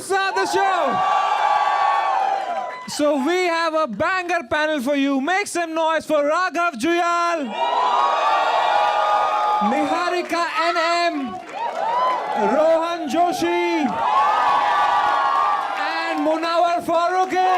start the show. So we have a banger panel for you. Make some noise for Raghav Juyal, Niharika NM, Rohan Joshi, and Munawar Farooqi.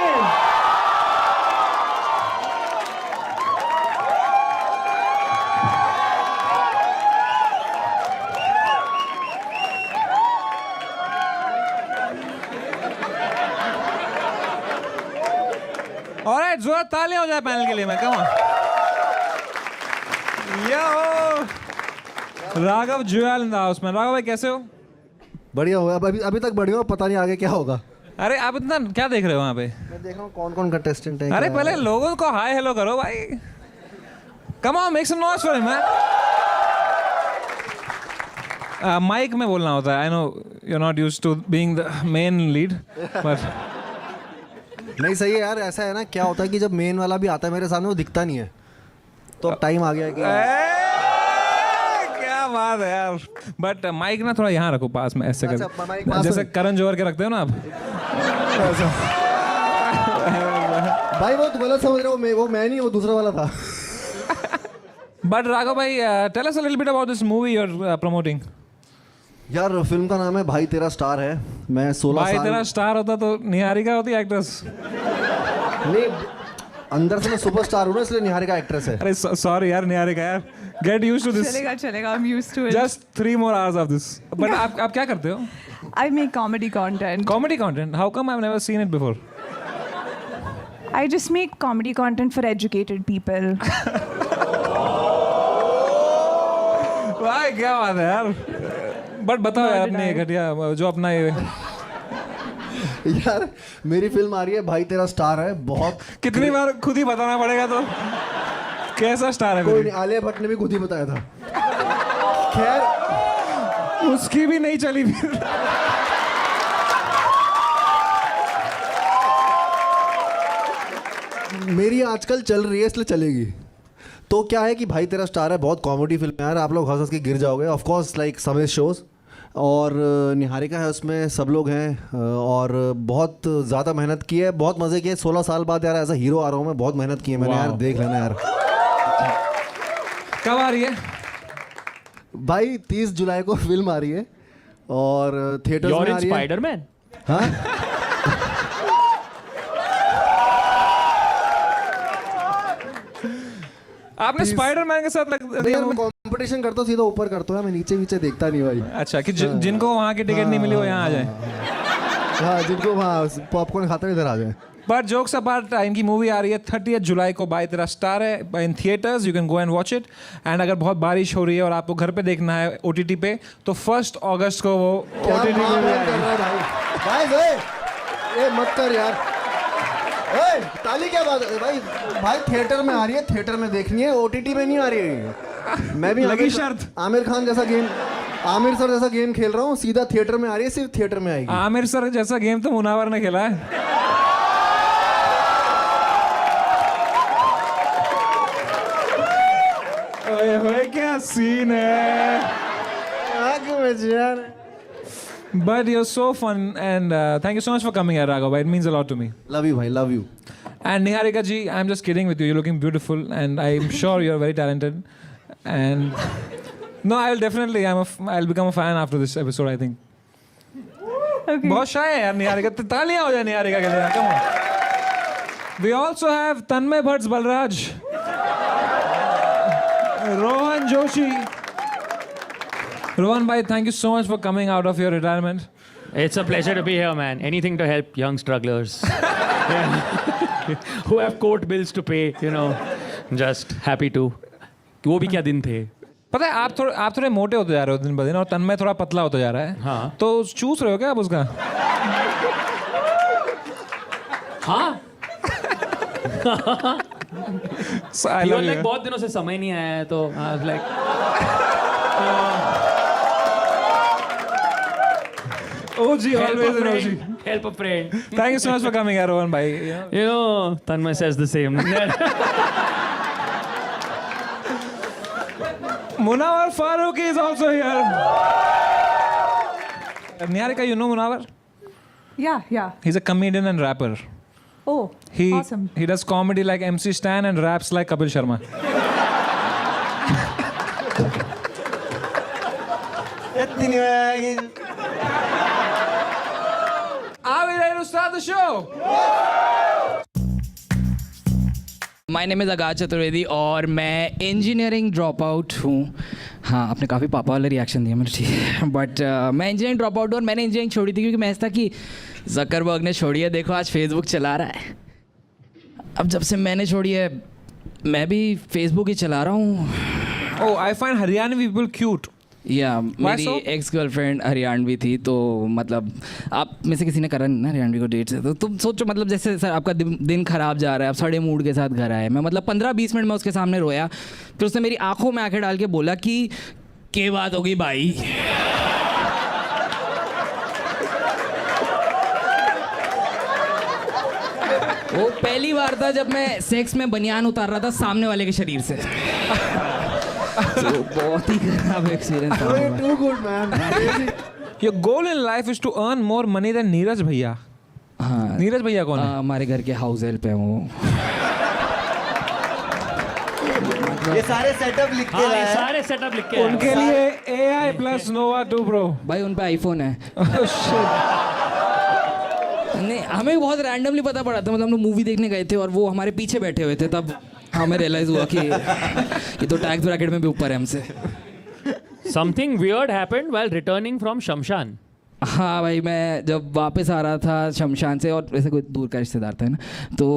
Alright, जोर तालियां हो जाए panel के लिए मैं कहूँ। Yo Raghav Juyal in the house में। राघव भाई कैसे हो? बढ़िया हो अभी तक बढ़िया हो, पता नहीं आगे क्या होगा। अरे आप इतना क्या देख रहे हो वहाँ पे? मैं देख रहा हूँ कौन कौन कंटेस्टेंट है। अरे पहले लोगों को हाय हेलो करो भाई। Come on make some noise for him man. Mic में बोलना होता है। I know you are not used to being the main lead but नहीं सही है यार। ऐसा है ना, क्या होता है कि जब मेन वाला भी आता है मेरे सामने वो दिखता नहीं है, तो अब टाइम आ गया है कि क्या बात है यार। बट माइक ना थोड़ा यहाँ रखो पास में ऐसे अच्छा, कर, माइक पास जैसे में। करण जौहर के रखते हो ना आप। भाई वो तो गलत समझ रहे हो, वो मैं नहीं, वो दूसरा वाला था। बट राघव भाई tell us a little bit about this movie you are promoting. यार फिल्म का नाम है भाई तेरा स्टार है। मैं 16 भाई साल तेरा स्टार होता तो निहारिका होती एक्ट्रेस। नहीं, अंदर से मैं सुपरस्टार हूँ ना, इसलिए निहारिका एक्ट्रेस है। अरे सॉरी यार निहारिका यार, गेट यूज्ड टू दिस। चलेगा I am used to it. Just 3 more hours of this. But आप क्या करते हो? I make comedy content. Comedy content? How come I've never seen it before? I just make comedy content for educated people. भाई क्या बात है यार। But बताओ यार अपनी घटिया जो अपना ये यार मेरी फिल्म आ रही है भाई तेरा स्टार है। बहुत कितनी बार खुद ही बताना पड़ेगा तो कैसा स्टार है? कोई नहीं, आलिया भट्ट ने भी खुद ही बताया था। खैर उसकी भी नहीं चली फिर। मेरी आजकल चल रही है इसलिए चलेगी। तो क्या है कि भाई तेरा स्टार है, बहुत कॉमेडी फिल्म है यार। आप लोग हंस हंस के गिर जाओगे। ऑफ कोर्स लाइक समय शोज, और निहारिका है उसमें, सब लोग हैं, और बहुत ज़्यादा मेहनत की है, बहुत मज़े किए। 16 साल बाद यार ऐसा हीरो आ रहा हूँ मैं, बहुत मेहनत की है मैंने यार। देख लेना यार। कब आ रही है भाई 30 जुलाई को फिल्म आ रही है और थिएटर में आ रही है। स्पाइडरमैन? हाँ आपने स्पाइडरमैन के साथ कंपटीशन करता हूँ, सीधा ऊपर करता हूँ, मैं नीचे नीचे देखता नहीं भाई। अच्छा कि जिनको वहाँ की टिकट नहीं मिली वो यहाँ आ जाए। हाँ, जिनको वहाँ पॉपकॉर्न खाते हुए इधर आ जाए। बट जोक्स अपार्ट, इनकी मूवी आ रही है 30 जुलाई को, बाय तेरा स्टार है in theatres. You can go and watch it. And अगर बहुत बारिश हो रही है और आपको घर पे देखना है OTT पे, तो 1 अगस्त को वो OTT पे भी आएगी। भाई ये मत कर यार। ओए ताली क्या बात है भाई? भाई थिएटर में आ रही है, थिएटर में देखनी है, OTT में नहीं आ रही है। मैं भी लगी शर्त। आमिर खान जैसा गेम, आमिर सर जैसा गेम खेल रहा हूँ, सीधा थिएटर में आ रही है, सिर्फ थिएटर में आएगी। आमिर सर जैसा गेम तो मुनावर ने खेला है। ओए होए क्या सीन है। आग में जान। But you're so fun and thank you so much for coming here, Raghav. It means a lot to me. Love you भाई, love you. And Niharika ji, I'm just kidding with you. You're looking beautiful and I'm sure you're very talented. And no, I'll definitely, I'll become a fan after this episode, I think. Okay. बहुत shy है यार निहारिका। तालियां हो जाए निहारिका के लिए। Come on. We also have Tanmay Bhatt's Balraj, Rohan Joshi. Rohan bhai, thank you so much for coming out of your retirement. It's a pleasure to be here, man. Anything to help young strugglers who have court bills to pay, you know. Just happy to. वो भी क्या दिन थे। पता है आप थोड़े मोटे होते जा रहे हो दिन ब दिन, और तन्मय थोड़ा पतला होता जा रहा है। हाँ। तो चूस रहे हो क्या आप उसका? हाँ। So, I love you. like बहुत दिनों से समय नहीं आया है, तो I was like OG, always an OG. Help a friend. Thank you so much for coming here, Rohan bhai. You know, Tanmay says the same. Munawar Farooqi is also here. Niharika, you know Munawar? Yeah. He's a comedian and rapper. Oh, He awesome. he does comedy like MC Stan and raps like Kapil Sharma. Are we ready to start the show? My name is आगाज चतुर्वेदी और मैं engineering drop out हूँ. हाँ, आपने काफ़ी पापा वाला reaction दिया मुझे, ठीक है. बट मैं इंजीनियरिंग ड्रॉप आउट हूँ और मैंने इंजीनियरिंग छोड़ी थी क्योंकि मैं ऐसा था कि जकरबर्ग ने छोड़ी है, देखो आज फेसबुक चला रहा है. अब जब से मैंने छोड़ी है मैं भी फेसबुक ही चला रहा हूँ. Oh, I find Haryani people cute. या मेरी so? एक्स गर्लफ्रेंड हरियाणवी थी, तो मतलब आप में से किसी ने करा नहीं ना हरियाणवी को डेट से, तो तुम सोचो मतलब जैसे सर आपका दिन खराब जा रहा है, आप सड़े मूड के साथ घर आए. मैं मतलब 15-20 मिनट में उसके सामने रोया, फिर उसने मेरी आंखों में आंखें डाल के बोला कि क्या बात होगी भाई. वो पहली बार था जब मैं सेक्स में बनियान उतार रहा था सामने वाले के शरीर से. तो बहुत ही खराब एक्सपीरियंस था. Too good, man. Your goal in life is to earn more money than Neeraj भैया. हाँ, नीरज भैया कौन है? हमारे घर के हाउस हेल्प है वो. ये सारे सेटअप लिख के लाया है. सारे सेटअप लिख के आए. उनके लिए AI plus Nova 2 Pro. भाई उन पे आईफोन है. Oh shit. नहीं, हमें बहुत रैंडमली पता पड़ा था, मतलब हम लोग मूवी देखने गए थे और वो हमारे पीछे बैठे हुए थे, तब हमें रियलाइज हुआ कि ये तो टैक्स ब्रैकेट में भी ऊपर है हमसे. Something weird happened while returning from शमशान. हाँ भाई, मैं जब वापस आ रहा था शमशान से, और वैसे कोई दूर का रिश्तेदार था ना, तो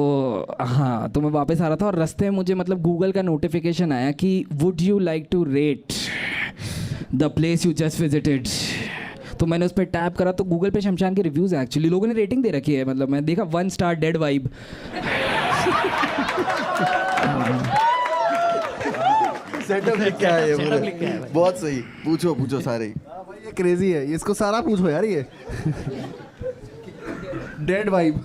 हाँ, तो मैं वापस आ रहा था और रास्ते में मुझे मतलब गूगल का नोटिफिकेशन आया कि would you like to rate the place you just visited. तो मैंने उस पर टैप करा तो गूगल पे शमशान के रिव्यूज़ हैं. एक्चुअली लोगों ने रेटिंग दे रखी है, मतलब मैं देखा 1 स्टार डेड वाइब. सेटअप लिख के आया है पूरे. बहुत सही. पूछो सारे. भाई ये क्रेजी है, इसको सारा पूछो यार. ये डेड वाइब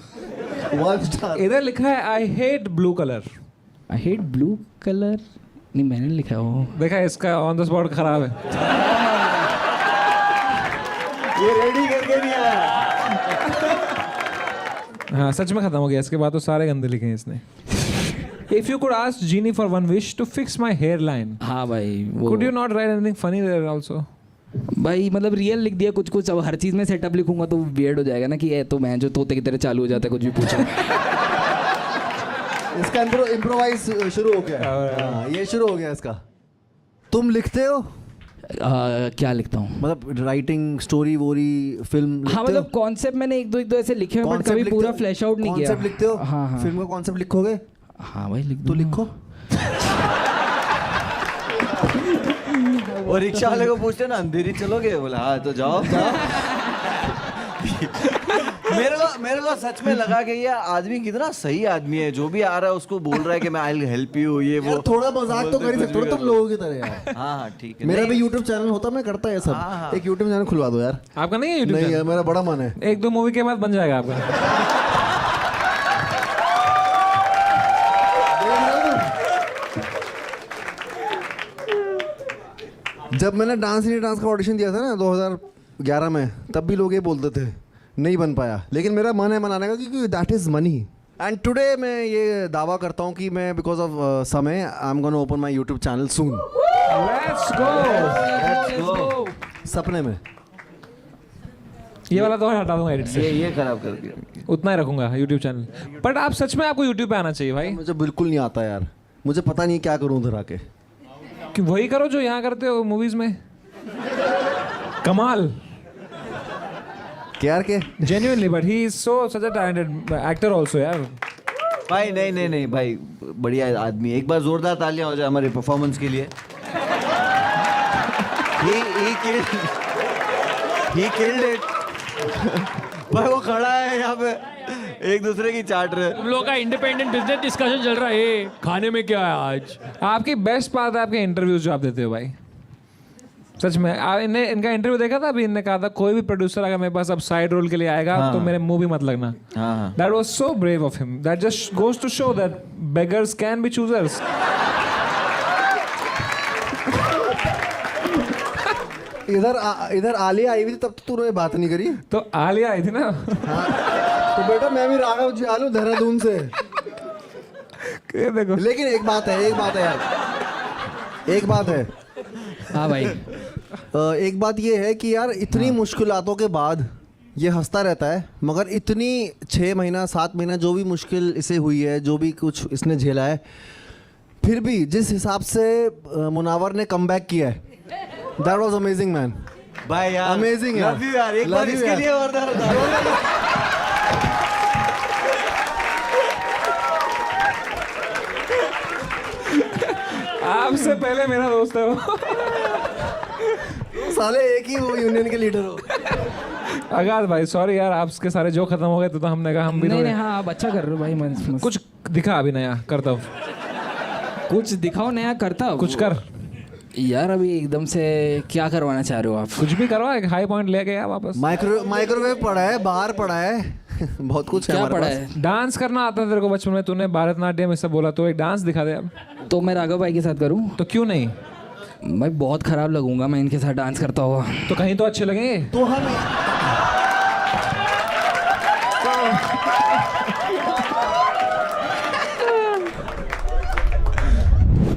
1 स्टार. इधर लिखा है I hate blue color. I hate blue colour. नहीं, मैंने नहीं लिखा वो. देखा इसका ऑन द स्पॉट खराब है. ये रेडी करके नहीं आया. हाँ, सच में खत्म हो गया. इसके बाद तो सारे गंदे लिखे हैं इसने. If you could ask Genie for one wish to fix my hairline, हाँ भाई, वो could you not write anything funny there also? भाई मतलब रियल लिख दिया कुछ कुछ. अब हर चीज़ में सेटअप लिखूंगा तो वियर्ड हो जाएगा ना कि ये तो मैं जो तोते की तरह चालू हो जाता है कुछ भी पूछो. इसका इम्प्रोवाइज शुरू हो गया. हाँ, ये शुरू हो गया इसका. तुम लिखते हो? क्या लिखता हूँ? मतलब राइटिंग, स्टोरी वोरी, फिल्म. हाँ, मतलब कॉन्सेप्ट मैंने एक दो ऐसे लिखे हैं, बट कभी पूरा फ्लैश आउट नहीं किया. कॉन्सेप्ट लिखते हो? हाँ. फिल्म का कॉन्सेप्ट लिखोगे? हाँ भाई, लिख तो लिखो. और रिक्शा वाले को पूछते ना अंधेरी चलोगे, बोला हाँ तो जाओ. मेरे को सच में लगा कि ये आदमी कितना सही आदमी है, जो भी आ रहा है उसको बोल रहा है कि मैं आई विल हेल्प यू, ये वो. थोड़ा मजाक तो कर ही सकते हो तुम लोगों की तरह यार. हाँ ठीक है. मेरा भी YouTube चैनल होता, मैं करता है सब. एक YouTube चैनल खुलवा दो यार. आपका नहीं है YouTube नहीं channel? है, मेरा बड़ा मन है. 1-2 मूवी के बाद बन जाएगा आपका. जब मैंने डांस इंडिया डांस का ऑडिशन दिया था ना 2011 में, तब भी लोग ये बोलते थे नहीं बन पाया, लेकिन मेरा मन है मनाने का क्योंकि that is money. And today मैं ये दावा करता हूँ कि मैं बिकॉज ऑफ समय I am gonna open my YouTube channel soon. Let's go. सपने में. ये वाला तो हटा दूंगा एडिट से. ये खराब कर दिया. उतना ही रखूंगा YouTube चैनल. बट आप सच में आपको YouTube पे आना चाहिए भाई. मुझे बिल्कुल नहीं आता यार. मुझे पता नहीं क्या करूँ उधर आके. कि वही करो जो यहाँ करते हो मूवीज में. कमाल. क्या के? Genuinely, but he is such a talented actor also यार. भाई नहीं भाई, बढ़िया आदमी. एक बार जोरदार तालियां हो जाए हमारे परफॉर्मेंस के लिए. He killed it. भाई वो खड़ा है यहाँ पे, एक दूसरे की चाट रहे. तुम लोग का इंडिपेंडेंट बिजनेस डिस्कशन चल रहा है. खाने में क्या है आज? आपकी बेस्ट पार्ट है आपके इंटरव्यूज जो आप देते हो भाई. सच में इनका इंटरव्यू देखा था अभी. इनने कहा था कोई भी प्रोड्यूसर अगर मेरे पास अब साइड रोल के लिए आएगा तो मेरे मूवी मत लगना. That was so brave of him. That just goes to show that beggars can be choosers. इधर आलिया आई हुई थी तब तो तूने बात नहीं करी। तो आलिया आई थी ना। हाँ तो बेटा मैं भी राघव जी आलू देहरादून से। ये देखो। लेकिन एक बात है यार, एक बात है। हाँ भाई। एक बात ये है कि यार इतनी मुश्किलातों के बाद ये हंसता रहता है, मगर इतनी 6 महीना 7 महीना जो भी मुश्किल इसे हुई है, जो भी कुछ इसने झेला है, फिर भी जिस हिसाब से मुनावर ने कमबैक किया है, दैट वाज अमेजिंग मैन। भाई यार अमेजिंग यार। लव यू यार, एक Love बार you इसके यार। लिए और आपसे पहले मेरा दोस्त है वो। साले एक ही वो यूनियन के लीडर हो। आगाज भाई सॉरी यार, आपके सारे जो खत्म हो गए तो हमने कहा हम भी नहीं थोड़े- नहीं, हाँ आप अच्छा कर रहे हो भाई। मन कुछ दिखा अभी नया करता हूँ, कुछ दिखाओ नया करता हो। कुछ कर, यार अभी एकदम से क्या करवाना चाह रहे हो आप? कुछ भी करवा, एक हाई पॉइंट ले गया वापस। माइक्रोवेव पड़ा है, बाहर पड़ा है, बहुत कुछ है क्या हमारे पड़ा पास। है? डांस करना आता है तेरे को बचपन में, तूने भरतनाट्यम ये सब बोला, तो एक डांस दिखा दे अब। तो मैं राघव भाई के साथ करूं? तो क्यों नहीं? मैं बहुत खराब लगूंगा मैं इनके साथ डांस करता हुआ। तो कहीं तो अच्छे लगेंगे। तो हम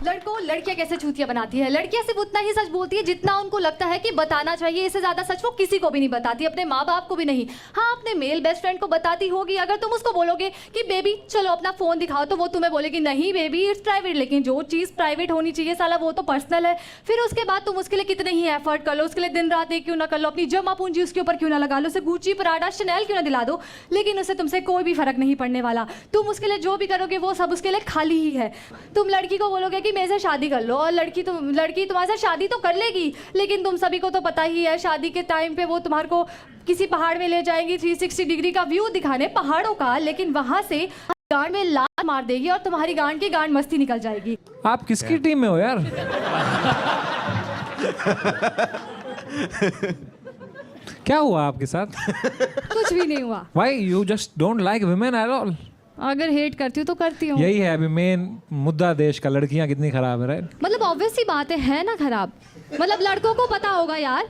लड़कों लड़कियां कैसे चूतिया बनाती है। लड़कियां सिर्फ उतना ही सच बोलती है जितना उनको लगता है कि बताना चाहिए। इससे ज्यादा सच वो किसी को भी नहीं बताती, अपने माँ बाप को भी नहीं। हाँ अपने मेल बेस्ट फ्रेंड को बताती होगी। अगर तुम उसको बोलोगे कि बेबी चलो अपना फोन दिखाओ, तो वो तुम्हें बोलेगी नहीं बेबी इट्स प्राइवेट। लेकिन जो चीज़ प्राइवेट होनी चाहिए साला वो तो पर्सनल है। फिर उसके बाद तुम उसके लिए कितने ही एफर्ट कर लो, उसके लिए दिन रात एक क्यों ना कर लो, अपनी जमा पूंजी उसके ऊपर क्यों ना लगा लो, उसे गुची पराडा शनैल क्यों ना दिला दो, लेकिन उससे तुमसे कोई भी फर्क नहीं पड़ने वाला। तुम उसके लिए जो भी करोगे वो सब उसके लिए खाली ही है। तुम लड़की को बोलोगे कि मेरे से शादी कर लो, और लड़की तुम्हारे साथ शादी तो कर लेगी, लेकिन तुम सभी को तो पता ही है शादी के टाइम पे वो तुम्हारे को किसी पहाड़ में ले जाएंगी 360 डिग्री का व्यू दिखाने पहाड़ों का, लेकिन वहां से गांड में लात मार देगी और तुम्हारी गांड की गांड मस्ती निकल जाएगी। आप किसकी टीम में हो यार? क्या हुआ आपके साथ? कुछ भी नहीं हुआ। Why you just don't like women at all? अगर हेट करती हूँ तो करती हूँ। यही है अभी मेन मुद्दा देश का, लड़कियां कितनी खराब है, राइट? मतलब ऑब्वियस सी बात है ना खराब। मतलब लड़कों को पता होगा यार,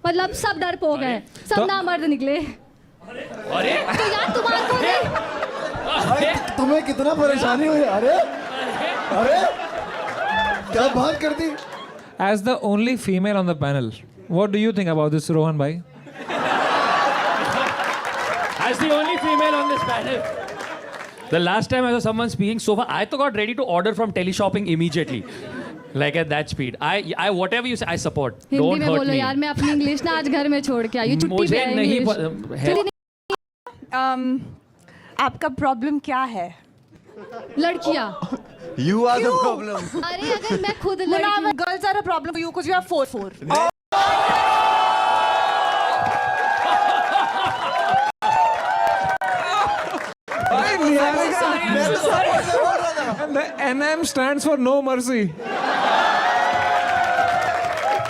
मतलब सब डरपोक हैं, सब तो- नामर्द निकले। तो यार तुम्हारे नहीं। तुम्हें कितना परेशानी हुई? अरे अरे क्या बात कर दी। As the only female on the panel, what do you think about this, Rohan bhai? As the only female on this panel. The last time I saw someone speaking so far, I got ready to order from teleshopping immediately. Like at that speed. I whatever you say, I support. Hindi Don't में hurt बोलो me. यार, मैं अपनी English ना आज घर में छोड़ के आई हूँ, छुट्टी पे मुझे है नहीं इंग्लिश। है। आपका प्रॉब्लम क्या है? लड़कियाँ। You are the problem. अरे अगर मैं खुद लड़की girls are a problem for you because you have 4. And the NM stands for no mercy.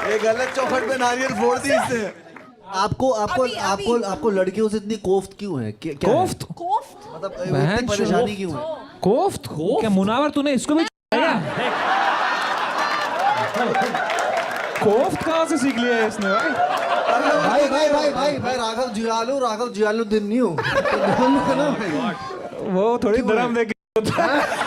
ये गलत चौखट पे नारियल फोड़ दी इससे। आपको आपको अभी- आपको आपको लड़कियों से इतनी कोफ्त क्यों है? क्या है? कोफ्त? मतलब बहन इतनी परेशानी क्यों है? कोफ्त? क्या मुनावर तूने इसको भी क्या? कोफ्त कहाँ से सीख लिया है इसने भाई? भाई राघव जियालू दिन नहीं हो। तो ध्यान रखना भाई। वो थोड़ी धर्म देख के होता है।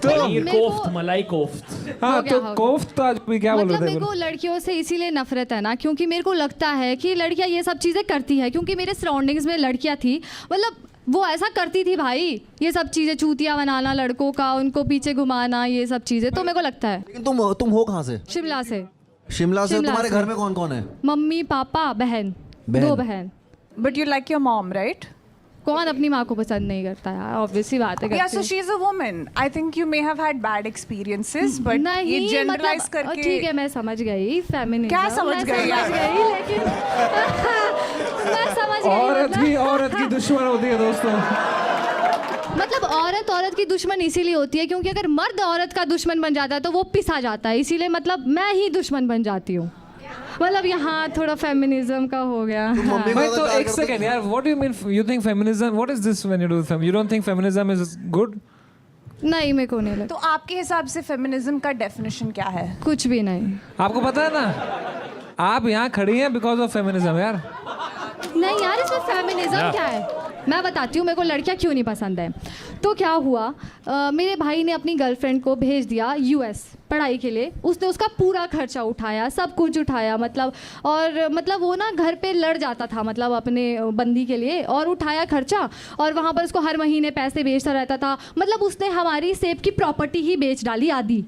पनीर मेरे को- कोफ्त, मलाई कोफ्त। हाँ हो गया, तो हो गया। कोफ्त तो आज भी क्या बोल मतलब रहे मेरे थे? को लड़कियों से इसीलिए नफरत है ना, क्योंकि मेरे को लगता है कि लड़कियां ये सब चीज़ें करती है, क्योंकि मेरे सराउंडिंग्स में लड़कियां थी, मतलब वो ऐसा करती थी भाई, ये सब चीज़ें चूतिया बनाना लड़कों का, उनको पीछे घुमाना, ये सब चीज़ें। तो मेरे को लगता है लेकिन तुम हो कहाँ से? शिमला से। शिमला से। शिमला तुम्हारे से। घर में कौन कौन है? मम्मी पापा बहन, बहन। 2 बहन। But you like your mom, right? कौन अपनी माँ को पसंद नहीं करता यार, ऑब्वियसली बात है। Yeah, करती so हूँ। she's a woman. I think you may have had bad experiences, but ये नहीं generalize मतलब करके ठीक है, मैं समझ गई फेमिनिज्म। क्या समझ गई यार? लेकिन मैं समझ गई औरत की दुश्मन होती है दोस्तों। मतलब औरत की दुश्मन इसीलिए होती है क्योंकि अगर मर्द औरत का दुश्मन बन जाता है तो वो पिसा जाता है, इसीलिए मतलब मैं ही दुश्मन बन जाती हूँ। मतलब यहाँ थोड़ा फेमिनिज्म का हो गया। हाँ। मम्मी भाई को तो प्यार एक करते सेकंड यार, what do you mean? You think feminism? What is this when you do feminism? You don't think feminism is good? नहीं मेरे को नहीं लगता, तो आपके हिसाब से फेमिनिज्म का डेफिनेशन क्या है? कुछ भी नहीं। आपको पता है ना, आप यहाँ खड़ी हैं बिकॉज ऑफ फेमिनिज्म यार। नहीं यार, इसमें फेमिनिज्म क्या है? मैं बताती हूँ मेरे को लड़कियाँ क्यों नहीं पसंद है। तो क्या हुआ, मेरे भाई ने अपनी गर्लफ्रेंड को भेज दिया यूएस पढ़ाई के लिए। उसने उसका पूरा खर्चा उठाया, सब कुछ उठाया, मतलब और मतलब वो ना घर पे लड़ जाता था मतलब अपने बंदी के लिए, और उठाया खर्चा, और वहाँ पर उसको हर महीने पैसे बेचता रहता था। मतलब उसने हमारी सेब की प्रॉपर्टी ही बेच डाली आधी,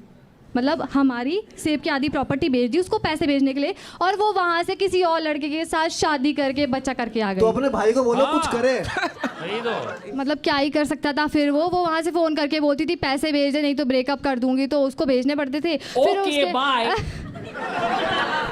मतलब हमारी सेब की आधी प्रॉपर्टी बेच दी उसको पैसे भेजने के लिए, और वो वहाँ से किसी और लड़के के साथ शादी करके बच्चा करके आ तो गई। अपने भाई को बोलो कुछ करे। वही तो। मतलब क्या ही कर सकता था फिर वो वहाँ से फ़ोन करके बोलती थी पैसे भेज दे नहीं तो ब्रेकअप कर दूंगी, तो उसको भेजने पड़ते थे। फिर ओके बाय।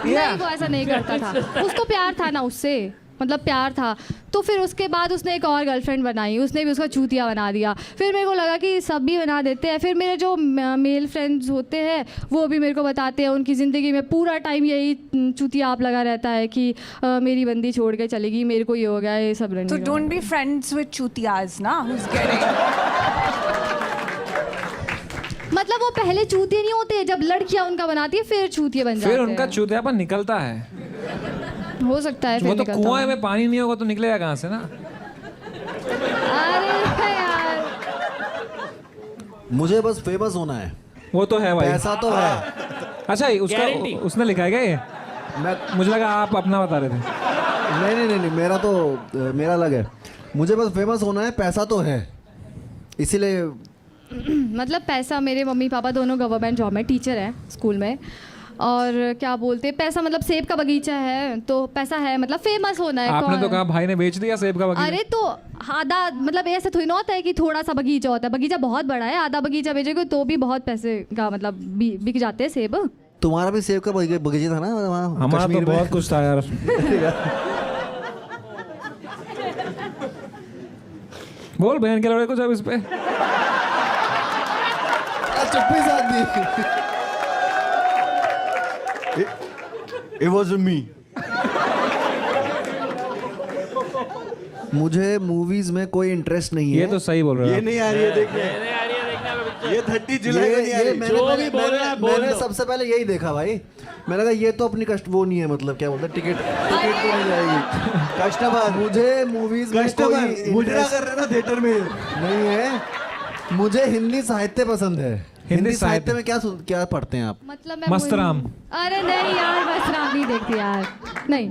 नहीं वो ऐसा नहीं करता था, उसको प्यार था ना उससे, मतलब प्यार था। तो फिर उसके बाद उसने एक और गर्लफ्रेंड बनाई, उसने भी उसका चूतिया बना दिया। फिर मेरे को लगा कि सब भी बना देते हैं। फिर मेरे जो मेल फ्रेंड्स होते हैं वो भी मेरे को बताते हैं उनकी ज़िंदगी में पूरा टाइम यही चूतिया आप लगा रहता है कि मेरी बंदी छोड़ के चलेगी, मेरे को ये हो गया, ये सब रहने तो का। डोंट बी फ्रेंड्स विद चूतियाज ना, who's getting मतलब वो पहले चूतिए नहीं होते, जब लड़कियां उनका बनाती है फिर चूतिए बन जाते फिर हैं। उनका चूतियापन निकलता है। हो सकता है वो फिर तो निकलता कुआं हो। में पानी नहीं होगा तो निकलेगा कहाँ से ना। अरे यार, मुझे बस फेमस होना है, वो तो है भाई। पैसा तो है। अच्छा उसका Guarantee। उसने लिखा है क्या ये? मैं मुझे लगा आप अपना बता रहे थे। नहीं, मेरा तो मेरा अलग है। मुझे बस फेमस होना है, पैसा तो है, इसीलिए। मतलब पैसा, मेरे मम्मी पापा दोनों गवर्नमेंट जॉब में टीचर हैं स्कूल में, और क्या बोलते पैसा मतलब सेब का बगीचा है तो पैसा है, मतलब फेमस होना है। आपने कौन- तो कहा भाई ने बेच दिया सेब का बगीचा। अरे तो आधा, मतलब ऐसा थोड़ी ना होता है कि थोड़ा सा बगीचा होता है, बगीचा बहुत बड़ा है, आधा बगीचा बेचोगे तो भी बहुत पैसे का मतलब बिक जाते हैं सेब। तुम्हारा भी सेब का बगीचा था ना वहाँ हमारा तो कश्मीर में? बहुत कुछ था यार। बोल बहन के लड़े कुछ अब इस पे। चुप्पी से आदमी। It wasn't me. मुझे मूवीज में कोई इंटरेस्ट नहीं है। ये तो सही बोल रहे ये हो नहीं आ रही है देखने, ये 30 जुलाई को नहीं आ रही। जो भी बोल रहा है बोल मैंने दो। सबसे पहले यही देखा भाई। मैंने कहा ये तो अपनी कष्ट वो नहीं है, मतलब क्या बोलते हैं, टिकट तो नहीं जाएगी। कस्टमर मुझे मूवीज में कोई कस्टमर मुजरा interest कर रहे ना थिएटर में। नहीं है। मुझे हिंदी साहित्य पसंद है। हिंदी साहित्य में क्या पढ़ते हैं आप? मतलब मैं मस्तराम। अरे नहीं यार, मस्तराम नहीं देखती यार, नहीं।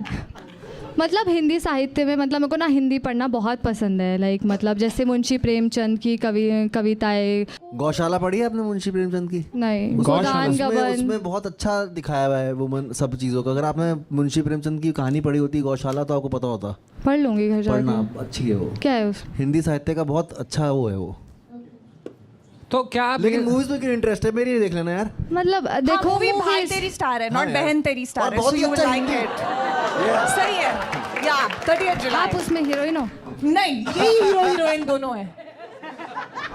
मतलब हिंदी साहित्य में मतलब मेरे को ना हिंदी पढ़ना बहुत पसंद है, लाइक मतलब जैसे मुंशी प्रेमचंद की कविताएं। गौशाला पढ़ी है आपने मुंशी प्रेमचंद की? नहीं, गौशाला। गोदान उसमें गबन। उसमें बहुत अच्छा दिखाया हुआ है वो सब चीज़ों का। अगर आपने मुंशी प्रेमचंद की कहानी पढ़ी होती गौशाला तो आपको पता होता। पढ़ लूंगी घर पढ़ना जाके। अच्छी है वो, क्या है उस हिंदी साहित्य का बहुत अच्छा वो है वो। तो क्या आप लेकिन मूवीज में क्यों इंटरेस्ट है? मेरी देख लेना यार। मतलब देखो मूवी भाई movies- तेरी स्टार है, नॉट हाँ यार। बहन तेरी स्टार और है, बहुत so ही you will अच्छा like हिंदी। it. सही है या 30 जुलाई। आप उसमें हीरोइन हो? नहीं, यही हीरो हीरोइन दोनों है।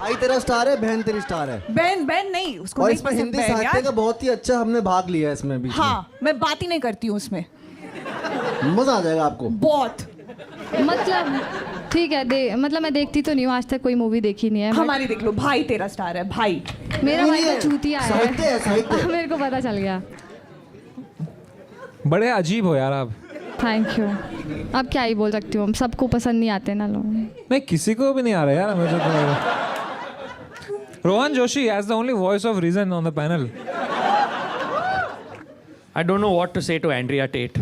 भाई तेरा स्टार है, बहन तेरी स्टार है। बहन बहन नहीं, उसको और नहीं इसमें पसंद हिंदी बहन साहित्य यार। का बहुत ही अच्छा हमने भाग लिया है इसमें भी। हाँ, मैं बात ही नहीं करती हूँ उसमें, मजा आ जाएगा आपको। बहुत। मतलब ठीक है, मतलब मैं देखती तो नहीं हूँ, आज तक कोई मूवी देखी नहीं है, but हमारी देख लो, भाई तेरा स्टार है, भाई। मेरा भाई नहीं तो है, चूतिया साहित्य है, साहित्य। है। मेरे को पता चल गया। बड़े अजीब हो यार आप। Thank you. अब क्या ही बोल सकती हूँ, सबको पसंद नहीं आते ना लोग। नहीं किसी को भी नहीं आ रहा यार मुझे तो। Rohan Joshi as the only voice of reason on the panel. I don't know what to say to Andrea Tate.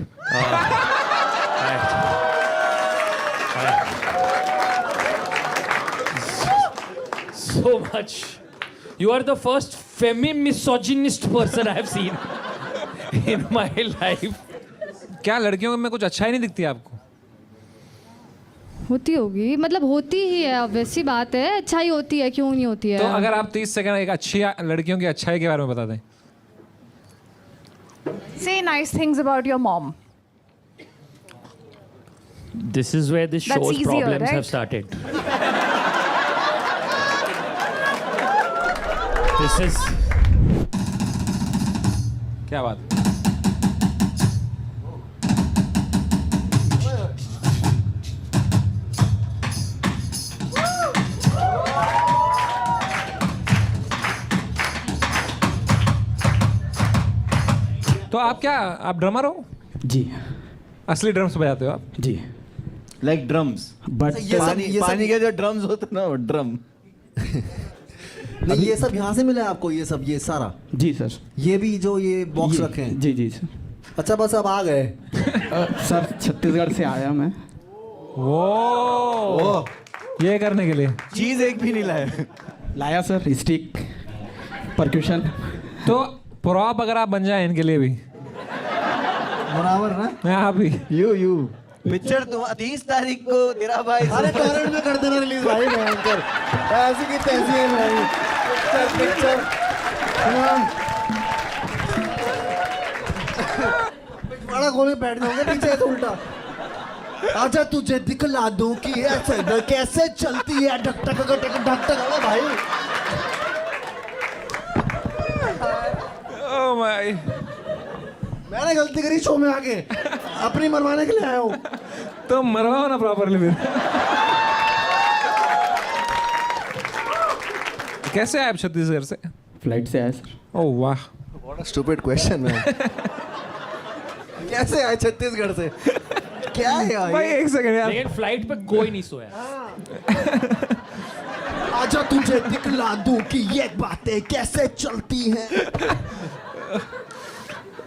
So much. You are the first femi-misogynist person I have seen in my life. क्या लड़कियों में कुछ अच्छा ही नहीं दिखती आपको? होती होगी, मतलब होती ही है, ऑब्वियसली बात है, अच्छाई होती है, क्यों नहीं होती है। तो अगर आप 30 सेकंड एक अच्छी लड़कियों की अच्छाई के बारे में बता दें। Say nice things about your mom. This is where this That's show's easier, problems right? have started. This is क्या बात? तो आप क्या आप ड्रमर हो? जी असली ड्रम्स बजाते हो आप? जी लाइक ड्रम्स, बट पानी के जो ड्रम्स होते हैं ना, वो ड्रम। नहीं, ये सब यहाँ से मिला है आपको? ये सब, ये सारा, जी सर, ये भी जो ये बॉक्स रखे हैं? जी जी सर। अच्छा, बस अब आ गए। सर छत्तीसगढ़ से आया मैं। वो ये करने के लिए चीज एक भी नहीं लाया। लाया सर, स्टिक, परक्यूशन। तो प्रॉप अगर आप बन जाए इनके लिए भी, बराबर ना? मैं आप भी। यू पिक्चर तुम 30 तारीख को तेरा भाई। अरे टॉरेंट में कर देना रिलीज भाई, भयंकर ऐसी की तैसी है भाई। पिक्चर बड़ा गोले बैठ जाओगे पीछे तो उल्टा। आजा तुझे दिखला दूं कि ऐसे कैसे चलती है, ढक ढक ढक ढक ढक ढक भाई। ओह माय, मैंने गलती करी शो में आके, अपनी मरवाने के लिए आया हूँ। तो मरवाओ ना प्रॉपरली फिर। कैसे आए आप छत्तीसगढ़ से? फ्लाइट से आया सर। ओह वाह, what a stupid question man. कैसे आए छत्तीसगढ़ से? क्या है यार भाई ये? एक सेकंड यार। लेकिन फ्लाइट पे कोई नहीं सोया। आजा तुझे दिखला दूं कि ये बातें कैसे चलती हैं।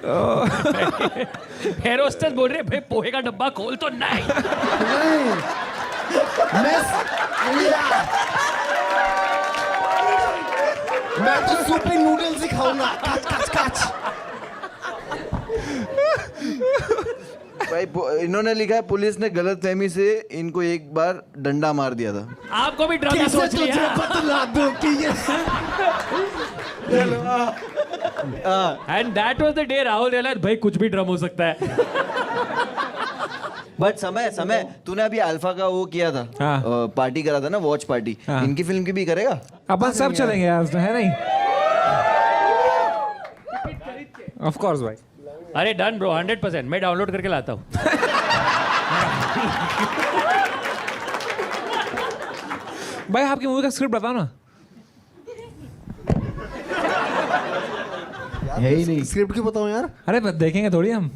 एयर होस्टेस बोल रहे भाई पोहे का डब्बा खोल तो नहीं। नहीं, मैं तो सुपी नूडल्स ही खाऊंगा। काच काच काच। भाई इन्होंने लिखा है पुलिस ने गलतफहमी से इनको एक बार डंडा मार दिया था। आपको भी ड्रम कैसे सोच तुझे लिया। बतला दूं कि ये and that was the day Rahul realise भाई कुछ भी ड्रम हो सकता है। बट समय तूने अभी अल्फा का वो किया था, हाँ। पार्टी करा था ना, वॉच पार्टी। हाँ। इनकी फिल्म की भी करेगा? अपन सब चलेंगे यार, है नहीं? ऑफ कोर्स भाई। अरे डन ब्रो, 100%। मैं डाउनलोड करके लाता हूँ। भाई आपकी मूवी का स्क्रिप्ट बताओ ना। है ही नहीं। स्क्रिप्ट क्यों बताऊं यार? अरे बस देखेंगे थोड़ी हम।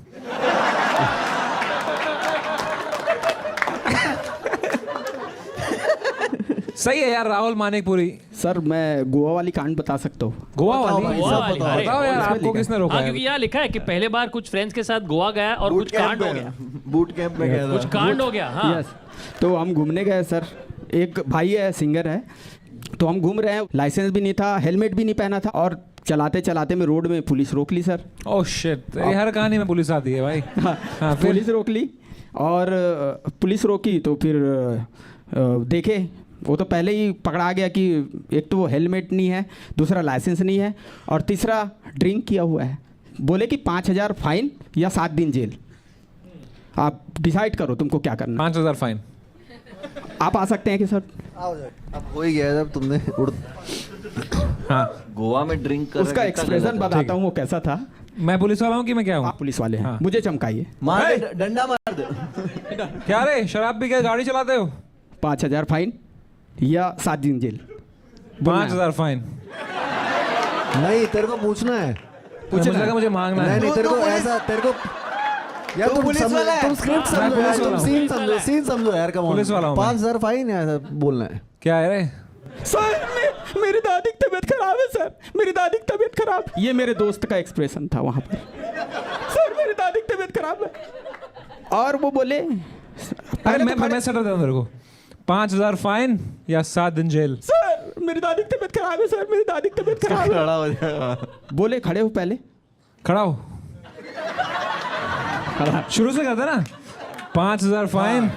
सही है यार, राहुल मानिकपुरी। सर मैं गोवा वाली कांड बता सकता हूँ। गोवा वाली? भाई, गोवा सब वाली, बताओ। अरे, बताओ यार, इसमें आपको लिखा किसने रोका हाँ, है? क्योंकि यहाँ लिखा है कि पहले बार कुछ फ्रेंड्स के साथ गोवा गया और कुछ कांड हो गया। बूट कैंप में गया कुछ था। कांड हो गया। हाँ यस, तो हम घूमने गए सर। एक भाई है, सिंगर है, तो हम घूम रहे हैं। लाइसेंस भी नहीं था, हेलमेट भी नहीं पहना था, और चलाते चलाते में रोड में पुलिस रोक ली सर। ओह शिट, तेरी हर कहानी में पुलिस आती है भाई। हाँ, फिर? पुलिस रोक ली, और पुलिस रोकी तो फिर देखे वो तो पहले ही पकड़ा गया कि एक तो वो हेलमेट नहीं है, दूसरा लाइसेंस नहीं है, और तीसरा ड्रिंक किया हुआ है। बोले कि 5,000 फाइन या 7 दिन जेल। आप डिसाइड करो तुमको क्या करना। 5,000 फाइन। आप आ सकते हैं कि सर? आओ जाओ। अब हो ही गया जब तुमने उड़। हाँ, गोवा में ड्रिंक कर उसका एक्सप्रेशन बताता हूँ वो कैसा था। मैं पुलिस वाला हूँ कि मैं क्या हूँ? आप पुलिस वाले हैं, हाँ। मुझे चमकाइए। मार दे, डंडा मार दे। क्या रे, शराब पी के गाड़ी चलाते हो? 5,000 फाइन या 7 दिन जेल। 5,000 फाइन। नहीं, तेरे को पूछना है। मुझे लगा मुझे मांगना नहीं है। नहीं, तेरे को ऐसा, तेरे को यार तुम पुलिस वाला है। तुम स्क्रिप्ट समझो मैं यार, पुलिस तुम वाला सीन हूँ। समझो, सीन समझो यार। कम पुलिस वाला हूँ मैं। 5,000 फाइन है, ऐसा बोलना है। क्या है रे? सर मेरी दादी की तबीयत खराब है सर, मेरी दादी की तबीयत खराब। ये मेरे दोस्त का एक्सप्रेशन था वहाँ पर। सर मेरी दादी की तबीयत खराब है, और वो बोले अरे मैं सेटल देता हूँ तेरे को। 5,000 फाइन या 7 दिन जेल। सर मेरी दादी की तबीयत खराब है, सर मेरी दादी की तबीयत खराब है। खड़ा हो जाएगा। बोले खड़े हो पहले। खड़ा हो। शुरू से करते ना। 5,000 फाइन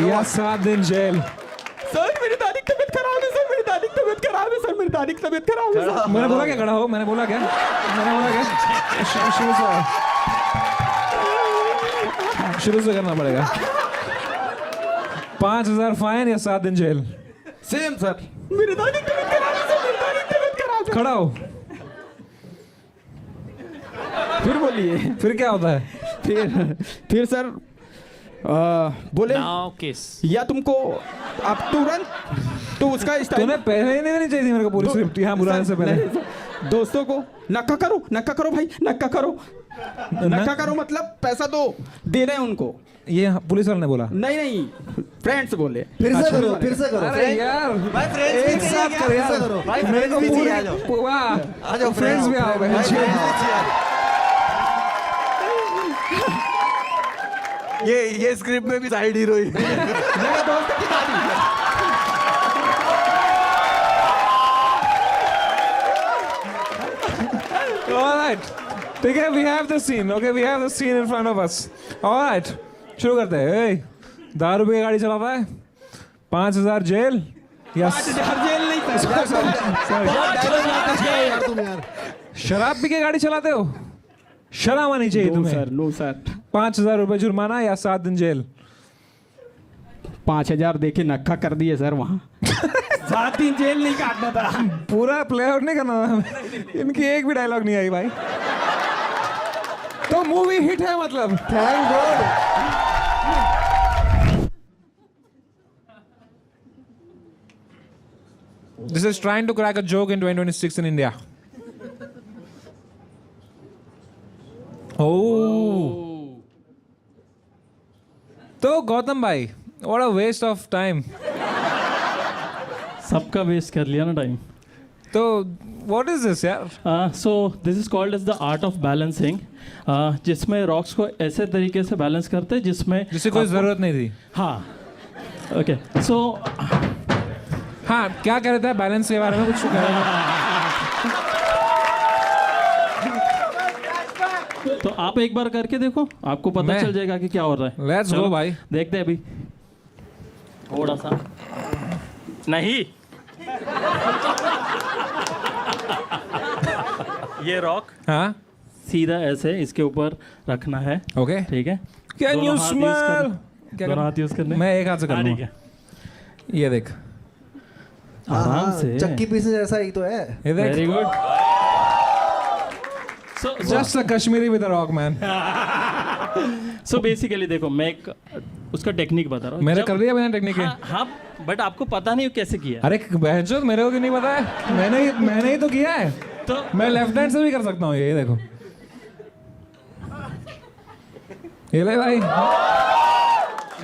या 7 दिन जेल। सर मेरी दादी की तबीयत खराब है, सर मेरी दादी की तबीयत खराब है, सर मेरी दादी की तबीयत खराब है सर। मैंने बोला क्या खड़ा हो? मैंने बोला क्या? शुरू से करना पड़ेगा। 5,000 फाइन या 7 दिन जेल। Same sir. मेरी दादी की तबीयत खराब है सर, मेरी दादी की तबीयत खराब है। खड़ा हो। फिर बोलिए। फिर क्या होता है? फिर सर बोले नाउ किस। या तुमको आप तो उसका स्टाइल तूने पहले ही नहीं देनी चाहिए थी मेरे को पूरी स्क्रिप्ट यहाँ बुलाने से पहले। दोस्तों को नक्का करो भाई, नक्का करो मतलब पैसा दो, दे रहे हैं उनको। ये पुलिस वाले ने बोला। नहीं फ्रेंड्स बोले। फिर से करो अरे यार भाई फ्रेंड्स एक साथ करो यार। भाई मेरे को फ्रेंड्स भी पूरी आ जाओ। वाह आ जाओ फ्रेंड्स भी आओ बहन जी। ये स्क्रिप्ट में भी साइड हीरोइन। मेरे दोस्त की दादी। All right. ठीक है, we have the scene. Okay, we have the scene in front of us. All right. शुरू करते हैं। Hey, दारू पी के गाड़ी चलाता है, 5,000 जेल या जेल नहीं यार तुम यार शराब पी के गाड़ी चलाते हो? शर्म आनी चाहिए तुम्हें। नो सर 5,000 रुपए जुर्माना या 7 दिन जेल। 5,000 देके नक्का कर दिए सर वहाँ। 7 दिन जेल नहीं काटना था। पूरा प्ले आउट नहीं करना था हमें। इनकी एक भी डायलॉग नहीं आई भाई। तो मूवी हिट है मतलब। Thank God. This is trying to crack a joke in 2026 in India. Oh. तो गौतम भाई, what a waste of time. सबका वेस्ट कर लिया ना टाइम। तो what is this यार? So this is called as the art of balancing, जिसमें rocks को ऐसे तरीके से बैलेंस करते हैं जिसमें जिसे कोई जरूरत नहीं थी। हाँ ओके सो हाँ, क्या कह रहे थे बैलेंस के बारे में कुछ कह रहे थे? तो आप एक बार करके देखो, आपको पता मैं? चल जाएगा कि क्या हो रहा है। Let's चलो, go भाई। देखते हैं अभी थोड़ा सा नहीं। ये रॉक हाँ सीधा ऐसे इसके ऊपर रखना है। ओके ठीक है, कैन दोनों यू हाथ use स्मेल? करने- क्या दोनों हाथ यूज करने। मैं एक हाथ से कर हाँ, ठीक लूँगा। है, ये देख, आराम से। चक्की पीसे जैसा ही तो है। ये देख। Very good. Just a Kashmiri with a rock man. So basically देखो, मैं एक उसका टेक्निक बता रहा हूँ। मैंने जब- कर दिया, मैंने टेक्निक है। हाँ बट आपको पता नहीं कैसे किया। अरे बहनचोद, मेरे को क्यों नहीं पता है? मैंने ही तो किया है। तो मैं लेफ्ट हैंड से भी कर सकता हूँ। ये देखो, ये ले भाई।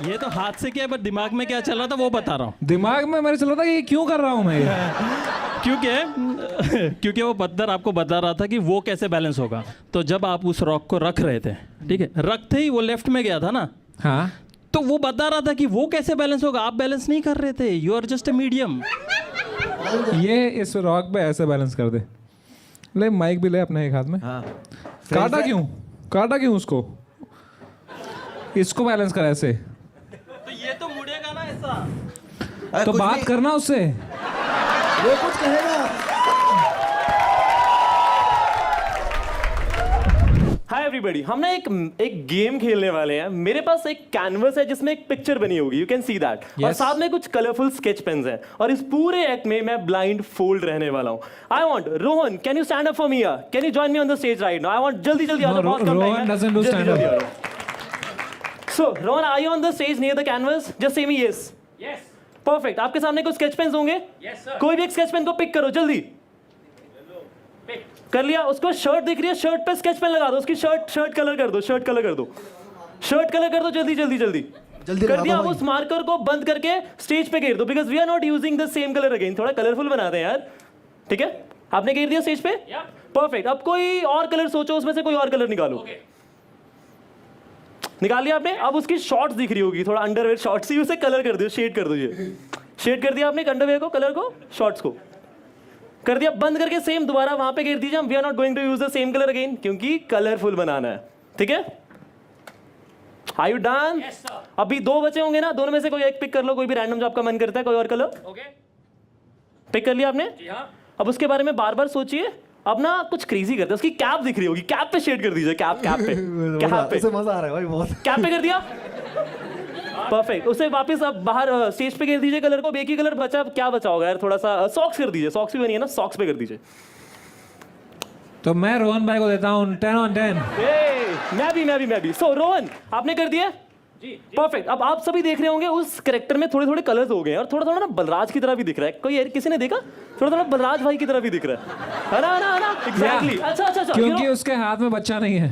ये तो हाथ से किया, बट दिमाग में क्या चल रहा था वो बता रहा हूँ। दिमाग में मेरे चल रहा था कि ये क्यों कर रहा हूँ मैं ये। क्योंकि वो पत्थर आपको बता रहा था कि वो कैसे बैलेंस होगा। तो जब आप उस रॉक को रख रहे थे, ठीक है, रखते ही वो लेफ्ट में गया था ना, हाँ, तो वो बता रहा था कि वो कैसे बैलेंस होगा। आप बैलेंस नहीं कर रहे थे, you are just a medium. ये इस रॉक पे ऐसे बैलेंस कर दे। ले माइक भी ले अपने एक हाथ में। हाँ काटा क्यों उसको? इसको बैलेंस कर ऐसे। तो ये तो मुड़ेगा ना ऐसा। तो बात करना उससे। वो कुछ कहेगा। हाय एवरीबॉडी, हम ना एक गेम खेलने वाले हैं। मेरे पास एक कैनवस है जिसमें एक पिक्चर बनी होगी, यू कैन सी दैट। और साथ में कुछ कलरफुल स्केच पेन्स हैं। और इस पूरे एक्ट में मैं ब्लाइंड फोल्ड रहने वाला हूँ। I want Rohan, can you stand up for me? Can you join me on the stage right now? I want जल्दी आ जाओ, बहुत कम टाइम है। Rohan doesn't do stand up. So Rohan, are you on the stage near the canvas? Just say me yes. Yes, perfect. आपके सामने कुछ sketch pens होंगे। Yes sir. कोई भी एक स्केच पेन को पिक करो जल्दी। कर लिया? उसको शर्ट दिख रही है, शर्ट पे स्केच पेन लगा दो। उसकी शर्ट कलर कर दो, शर्ट कलर कर दो जल्दी कर दिया। अब उस मार्कर को बंद करके स्टेज पे घेर दो, because we are not using the same colour again. थोड़ा कलरफुल बना दें यार, ठीक है? आपने घेर दिया स्टेज पे, परफेक्ट। अब कोई और कलर सोचो, उसमें से कोई और कलर निकालो। निकाल लिया आपने? अब उसकी शॉर्ट्स दिख रही होगी, थोड़ा अंडरवेयर शॉर्ट्स ही, उसे कलर कर दो, शेड कर दो। ये शेड कर दिया आपने अंडरवेयर को, कलर को, शॉर्ट्स को कर दिया। बंद करके सेम दोबारा वहां पे घेर दीजिए। We are not going to use the same colour again, क्योंकि कलरफुल बनाना है, ठीक है? Are you done? अभी 2 बचे होंगे ना, दोनों में से कोई एक पिक कर लो, कोई भी रैंडम जो आपका मन करता है, कोई और कलर। ओके, पिक कर लिया आपने? अब उसके बारे में बार बार सोचिए। अब ना कुछ क्रेजी करते हैं। उसकी कैप दिख रही होगी, कैप पे शेड कर दीजिए। कैप पे उसे मजा आ रहा है भाई बहुत। कैप पे कर दिया, परफेक्ट। उसे वापस अब बाहर स्टेज पे कर दीजिए कलर को। एक ही कलर बचा, क्या बचा होगा यार? थोड़ा सा सॉक्स कर दीजिए, सॉक्स भी बनी है ना, सॉक्स पे कर दीजिए। तो मैं रोहन भाई को देता हूँ 10 on 10। मैं भी। सो रोहन, आपने कर दिया? परफेक्ट। अब आप सभी देख रहे होंगे उस कैरेक्टर में थोड़े थोड़े कलर्स हो गए हैं और थोड़ा थोड़ा ना बलराज की तरह भी दिख रहा है। कोई किसी ने देखा? थोड़ा थोड़ा बलराज भाई की तरह भी दिख रहा है ना एग्जैक्टली। अच्छा क्योंकि उसके हाथ में बच्चा नहीं है।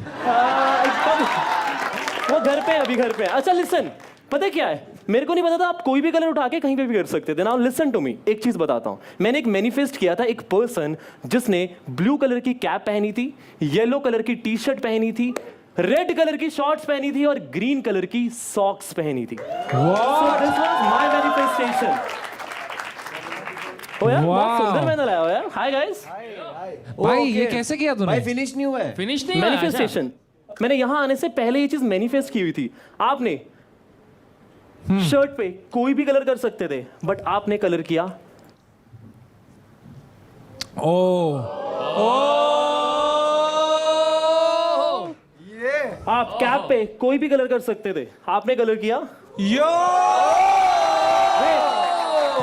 वो घर पे है, अभी घर पे है। अच्छा लिसन, पता है क्या है, मेरे को नहीं पता था आप कोई भी कलर उठा के कहीं पे भी कर सकते थे। नाउ लिसन टू मी, एक चीज बताता हूं। मैंने एक मैनिफेस्ट किया था एक पर्सन जिसने ब्लू कलर की कैप पहनी थी, येलो कलर की टी शर्ट पहनी थी, रेड कलर की शॉर्ट्स पहनी थी और ग्रीन कलर की सॉक्स पहनी थी। So this was my manifestation. ओ यार बहुत सुंदर मैंने लाया हो यार। Hi guys. भाई ये कैसे किया तूने? भाई फिनिश नहीं हुआ है। फिनिश नहीं हुआ? मैनिफेस्टेशन मैंने यहां आने से पहले ये चीज मैनिफेस्ट की हुई थी। आपने शर्ट पे कोई भी कलर कर सकते थे बट आपने कलर किया आप कैप पे कोई भी कलर कर सकते थे, आपने कलर किया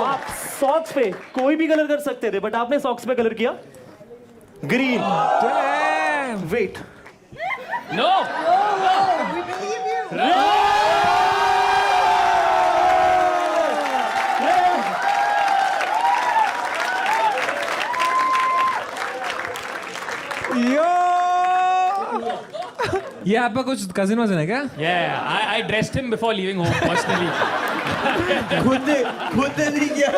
आप सॉक्स पे कोई भी कलर कर सकते थे बट आपने सॉक्स पे कलर किया ग्रीन। वेट नो ये आपका कुछ कजिन वजन है क्या? Yeah, I dressed him before leaving home personally. खुद ने नहीं किया,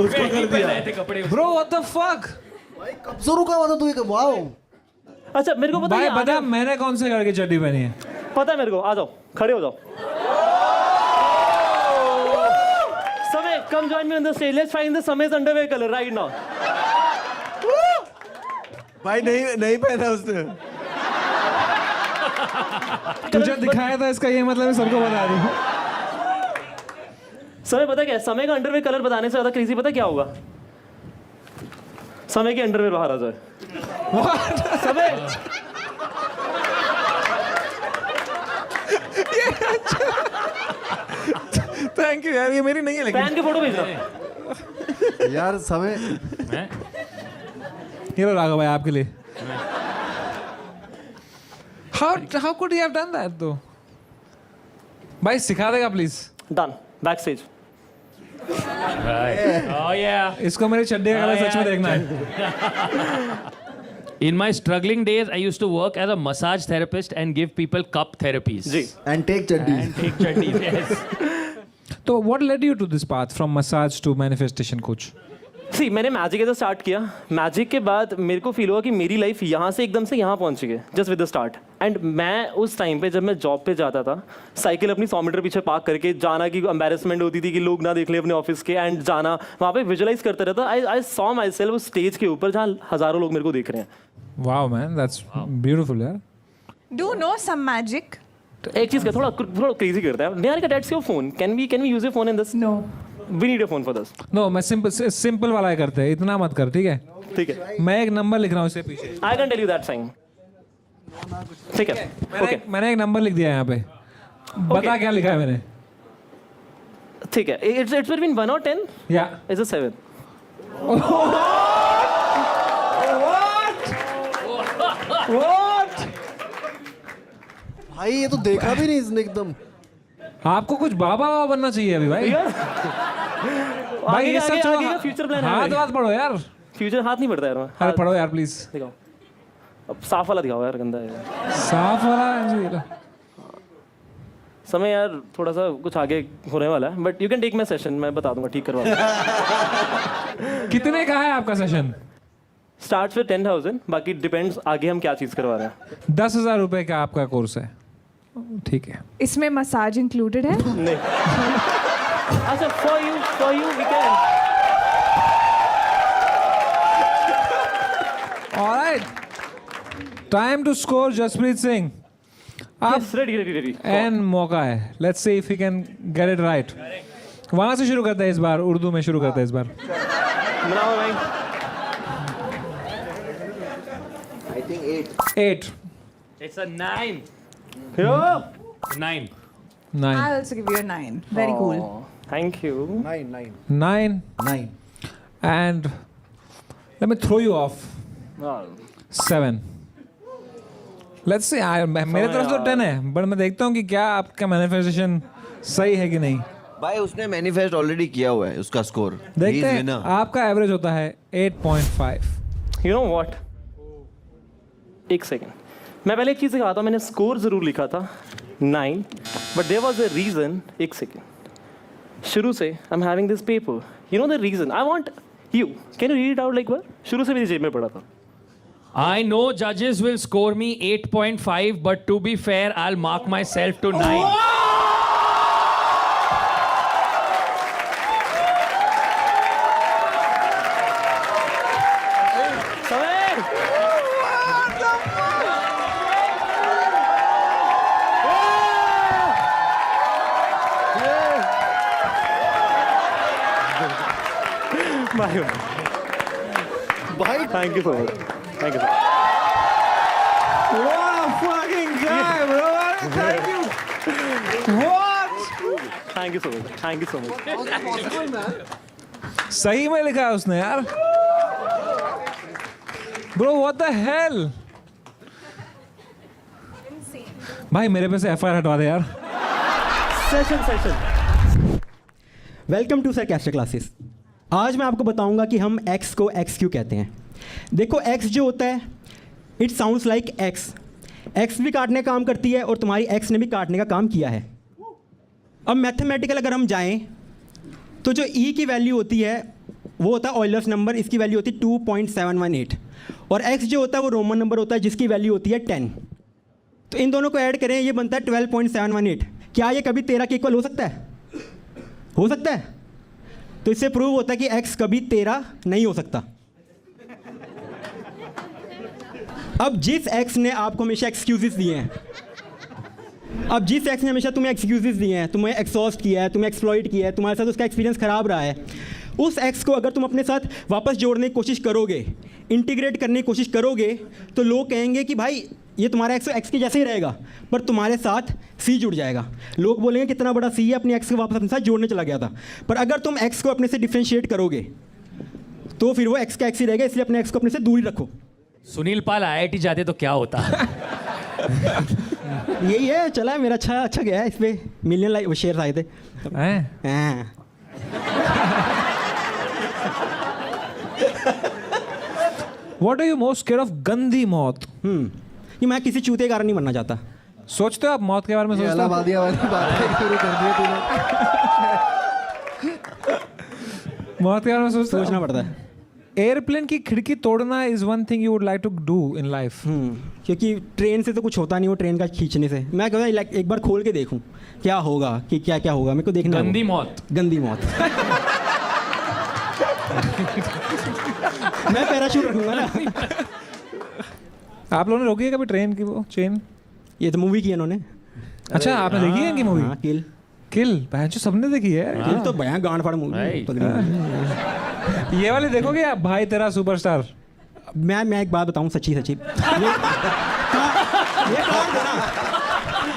उसको कर दिया। थे कपड़े। Bro, what the fuck? कब से रुका हुआ था तू? ये वाओ। अच्छा मेरे को पता भाई है बता मैंने कौन से कलर की चड्डी पहनी है? पता है मेरे को। आ जाओ, खड़े हो जाओ। समय, come join me on the stage. Let's find the Same's underwear color right now. भाई नहीं पहना उसने। तुझे दिखाया था इसका ये मतलब सबको बता दूं। समय पता क्या है? समय का अंडरवेयर कलर बताने से ज्यादा क्रेजी पता क्या होगा? समय के अंडरवेयर बाहर आ जाए। समय थैंक यू यार, ये मेरी नहीं है लेकिन। पहन के फोटो भेजना यार समय ये लो राघव भाई आपके लिए। How could he have done that though? भाई सिखा देगा please. Done. Back stage. Oh yeah. इसको मेरी चड्डी का कलर सच में देखना है। In my struggling days, I used to work as a massage therapist and give people cup therapies. जी। And take chaddi. And take chutneys, yes. तो what led you to this path from massage to manifestation coach? सी मैंने magic ऐसा start किया। Magic के बाद मेरे को feel हुआ कि मेरी लाइफ यहाँ से एकदम से यहाँ पहुँच गई just with the start. And मैं उस टाइम पे जब मैं जॉब पे जाता था, साइकिल अपनी 100 मीटर पीछे पार्क करके जाना की एम्बेरसमेंट होती थी कि लोग ना देख ले अपने ऑफिस के, एंड जाना वहाँ पे विजुअलाइज करता रहता। आई सॉ माई सेल्फ उस स्टेज के ऊपर जहाँ हजारों लोग मेरे को देख रहे हैं। Wow man, that's beautiful यार। Do know some magic? एक चीज़ का थोड़ा क्रेजी करता है। Niharika, that's your phone. Can we use your phone in this? No. We need your phone for this. No मैं सिंपल वाला ही करते हैं, इतना मत कर ठीक है? ठीक है, मैं एक नंबर लिख रहा हूँ इससे पीछे। I can tell you that sign. ठीक है, ओके मैंने एक नंबर लिख दिया है यहाँ पे। बता क्या लिखा है मैंने? ठीक है। इट्स बिटवीन 1 और 10। या इज अ 7। भाई ये तो देखा भी नहीं इसने एकदम। आपको कुछ बाबा बनना चाहिए अभी भाई। भाई ये सब छोड़ो, फ्यूचर प्लान हाथ है। हाथ पढ़ो यार। फ्यूचर हाथ नहीं पड़ता यार। अरे पढ़ो यार प्लीज। दिखाओ, अब साफ वाला दिखाओ यार, गंदा है। साफ वाला समय यार थोड़ा सा कुछ आगे होने वाला है, but you can take my session, मैं बता दूंगा, ठीक करवा दूंगा। कितने का है आपका सेशन? स्टार्ट्स विद 10,000, बाकी डिपेंड्स आगे हम क्या चीज करवा रहे हैं। 10,000 रुपए का आपका कोर्स है, ठीक है? इसमें मसाज इंक्लूडेड है? नहीं। अच्छा, for you we can. Alright, time to score Jaspreet Singh. अब रेडी। एन मौका है, let's see if you can get it right. वहां से शुरू करते हैं इस बार, उर्दू में शुरू करते हैं इस बार। बनाओ भाई। I think 8 It's a 9. 9. 9 I'll also give you a 9. Very cool. Thank you. 9 and let me throw you off 7 let's say मेरे तरफ तो 10 है, बट मैं देखता हूँ कि क्या आपका मैनिफेस्टेशन सही है कि नहीं। भाई उसने मैनिफेस्ट ऑलरेडी किया हुआ है, उसका स्कोर देखते हैं। आपका एवरेज होता है 8.5। यू नो व्हाट, एक सेकेंड, मैं पहले एक चीज़ दिखाता हूँ। मैंने स्कोर ज़रूर लिखा था 9, but there was a reason. एक सेकेंड, शुरू से I am having this paper, you know the reason. I want you, can you read it out like one? शुरू से मेरी जेब में पड़ा था। I know judges will score me 8.5, but to be fair, I'll mark myself to 9. भाई thank you so much, thank you. Thank you so much, thank you so much. सही में लिखा है उसने यार। Bro what the hell. भाई मेरे पे से एफआईआर हटवा दे यार। Session welcome to sarcastic classes. आज मैं आपको बताऊंगा कि हम x को x क्यों कहते हैं। देखो x जो होता है, इट साउंड्स लाइक x भी काटने का काम करती है और तुम्हारी x ने भी काटने का काम किया है। अब मैथमेटिकल अगर हम जाएं तो जो e की वैल्यू होती है वो होता है ऑयलर्स नंबर, इसकी वैल्यू होती है 2.718, और x जो होता है वो रोमन नंबर होता है जिसकी वैल्यू होती है 10। तो इन दोनों को ऐड करें, ये बनता है 12.718। क्या ये कभी 13 के इक्वल हो सकता है? हो सकता है? तो इससे प्रूव होता है कि x कभी 13 नहीं हो सकता। अब जिस x ने आपको हमेशा एक्सक्यूजेस दिए हैं, अब जिस x ने हमेशा तुम्हें एक्सक्यूजेस दिए हैं, तुम्हें एक्सॉस्ट किया है, तुम्हें एक्सप्लॉइट किया है, तुम्हारे साथ उसका एक्सपीरियंस खराब रहा है, उस x को अगर तुम अपने साथ वापस जोड़ने की कोशिश करोगे, इंटीग्रेट करने की कोशिश करोगे, तो लोग कहेंगे कि भाई ये तुम्हारा x के जैसे ही रहेगा, पर तुम्हारे साथ c जुड़ जाएगा। लोग बोलेंगे कितना बड़ा c है, अपने x को वापस अपने साथ जोड़ने चला गया था। पर अगर तुम x को अपने से डिफ्रेंशिएट करोगे तो फिर वो x का x ही रहेगा, इसलिए अपने x को अपने से दूरी रखो। सुनील पाल IIT जाते तो क्या होता? यही है, चला है मेरा अच्छा गया है, इस पे मिलियन लाइक शेयर आए थे। हाँ। What are you most scared of? गंदी मौत। कि मैं किसी चूते के कारण नहीं मरना चाहता। सोचते हो आप मौत के बारे में? सोचते हो? इलाहाबादिया वाली बातें शुरू कर दी तूने। मौत के बारे में सोचना पड़ता है। एयरप्लेन की खिड़की तोड़ना is one thing you would like to do in life. क्योंकि ट्रेन से तो कुछ होता नहीं, वो ट्रेन का खींचने से मैं कहता एक बार खोल के देखूं क्या होगा, कि क्या क्या होगा, मेरे को देखना। गंदी मौत। गंदी मौत। मैं पैराशूट रखूंगा ना। आप लोगों ने रोकी है कभी ट्रेन की वो चेन? ये तो मूवी की इन्होंने। अच्छा आपने देखी है इनकी मूवी? किल बहन जो सबने देखी है। किल तो भयान गांड फाड़ मूवी। ये वाली देखोगे आप, भाई तेरा सुपरस्टार? मैं एक बात बताऊं सच्ची ये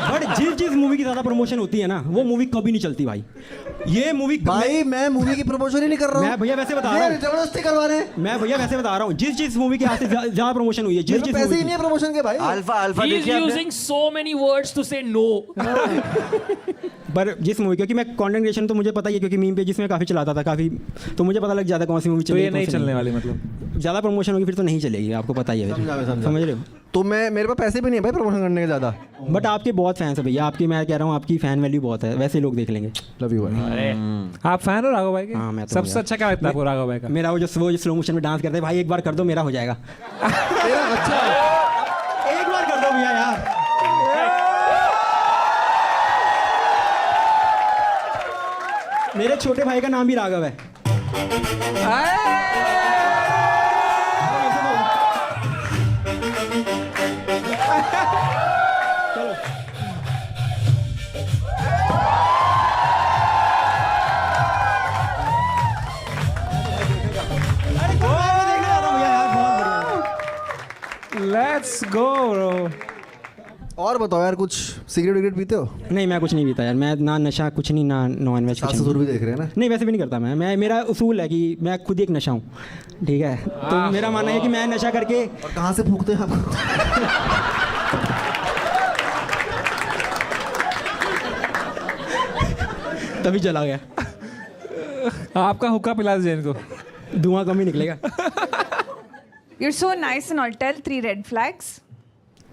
बट जिस मूवी की ज़्यादा प्रमोशन होती है ना, वो मूवी कभी नहीं चलती भाई। ये मूवी भाई मैं मूवी की प्रमोशन ही नहीं कर रहा हूँ। मैं भैया वैसे बता रहा हूँ, जबरदस्ती करवा रहे हैं। मैं भैया वैसे बता रहा हूँ, जिस मूवी की आज से ज़्यादा प्रमोशन हुई है, जिस पैसे ही नहीं है प्रमोशन के भाई। Alpha He is using so many words to say no. पर जिस मूवी, क्योंकि मैं कंटेंट क्रिएशन तो मुझे पता ही है, क्योंकि मीम पेजेस में काफ़ी चलाता था काफ़ी, तो मुझे पता लग जाता कौन सी मूवी तो चलेगी। ये नहीं चलने वाली, मतलब ज़्यादा प्रमोशन होगी फिर तो नहीं चलेगी, आपको पता ही है। समझ रहे हो? तो मेरे पास पैसे भी नहीं है भाई प्रमोशन करने के ज़्यादा। बट आपके बहुत फैंस है भैया, आपकी मैं कह रहा हूँ आपकी फैन वैल्यू बहुत है, वैसे लोग देख लेंगे। लव यू भाई। आप फैन हो राघव भाई के? हाँ, मैं तो सबसे अच्छा क्या लगता है आपको राघव भाई का? मेरा वो जो स्लो मोशन में डांस करते हैं भाई, एक बार कर दो मेरा हो जाएगा। तेरा अच्छा एक बार कर दो भैया यार। मेरे छोटे भाई का नाम भी राघव है। Let's go bro. और बताओ यार, कुछ सिगरेट विगरेट पीते हो? नहीं, मैं कुछ नहीं पीता यार, मैं ना नशा कुछ नहीं, ना नॉन वेज। सास ससुर भी देख रहे हैं ना? नहीं, वैसे भी नहीं करता मैं मेरा उसूल है कि मैं खुद ही एक नशा हूँ, ठीक है? तो मेरा मानना है कि मैं नशा करके। और कहाँ से फूकते हैं आपको? तभी चला गया। आपका हुक्का पिला दीजिए इनको। धुआं कम ही निकलेगा। You're so nice and all. Tell 3 red flags.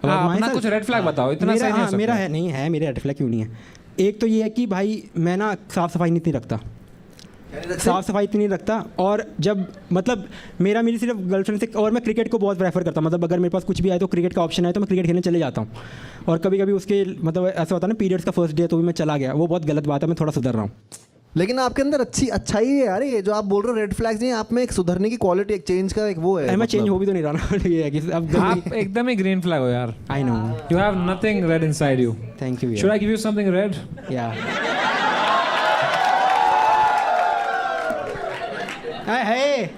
हाँ, हमारे अपना साथ- कुछ रेड फ्लैग बताओ, इतना मेरा, सही नहीं हो हाँ, मेरा सकता। है नहीं है, मेरे रेड फ्लैग क्यों नहीं है। एक तो ये है कि भाई मैं ना साफ़ सफाई नहीं रखता, साफ़ सफाई इतनी नहीं रखता। और जब मतलब मेरा मेरी सिर्फ गर्लफ्रेंड से, और मैं क्रिकेट को बहुत प्रेफर करता हूँ। मतलब अगर मेरे पास कुछ भी आए तो क्रिकेट का ऑप्शन है तो मैं क्रिकेट खेलने चले जाता हूँ। और कभी कभी उसके मतलब ऐसा होता है ना, पीरियड्स का फर्स्ट डे तो भी मैं चला गया, वो बहुत गलत बात है, मैं थोड़ा सुधर रहा हूँ। लेकिन आपके अंदर अच्छाई है यार, ये जो आप बोल रहे हो रेड फ्लैग्स नहीं, आप में एक सुधरने की क्वालिटी, एक चेंज का एक वो है। मैं चेंज हो भी तो नहीं रहा ना। ये है कि अब आप एकदम ही ग्रीन फ्लैग हो यार। I know. You have nothing red inside you. Thank you. Should I give you something red? या है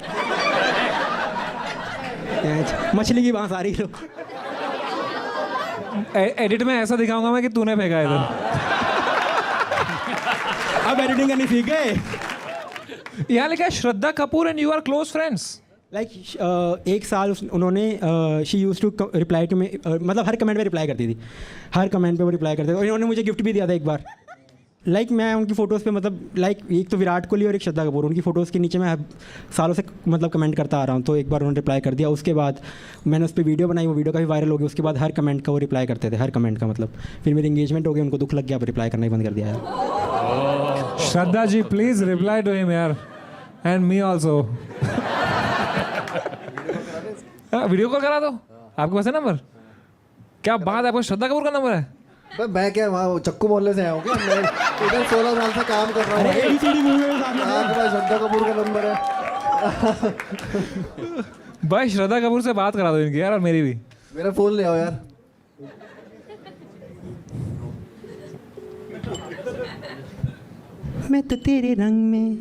मछली की बांस आ रही है। एडिट में ऐसा दिखाऊंगा मैं कि तूने फेंका इधर। अब एडिटिंग करनी सीख गए। यहाँ लिखा है Shraddha Kapoor and you are close friends. Like एक साल उन्होंने she use to reply to me, मतलब हर कमेंट पे रिप्लाई करती थी, हर कमेंट पे वो रिप्लाई करते थे। और इन्होंने मुझे गिफ्ट भी दिया था एक बार। लाइक मैं उनकी फ़ोटोज़ पे मतलब एक तो विराट कोहली और एक श्रद्धा कपूर, उनकी फ़ोटोज़ के नीचे मैं सालों से मतलब कमेंट करता आ रहा हूँ। तो एक बार उन्होंने रिप्लाई कर दिया, उसके बाद मैंने उस पर वीडियो बनाई, वो वीडियो काफ़ी वायरल हो गई। उसके बाद हर कमेंट का वो रिप्लाई करते थे, हर कमेंट का मतलब। फिर मेरी एंगेजमेंट हो गई, उनको दुख लग गया, रिप्लाई करना ही बंद कर दिया यार। Shraddha ji please reply to him यार, and me also. Video call करा दो, आपके पास है नंबर? क्या बात है, आपको श्रद्धा कपूर का नंबर है? मैं क्या वहाँ चक्कू मोहल्ले से आया हूँ क्या? मैं इधर 16 साल से काम कर रहा हूँ। आपके पास श्रद्धा कपूर का नंबर है? भाई श्रद्धा कपूर से बात करा दो इनकी यार, और मेरी भी। मेरा फोन ले आओ यार। मैं तो तेरे रंग में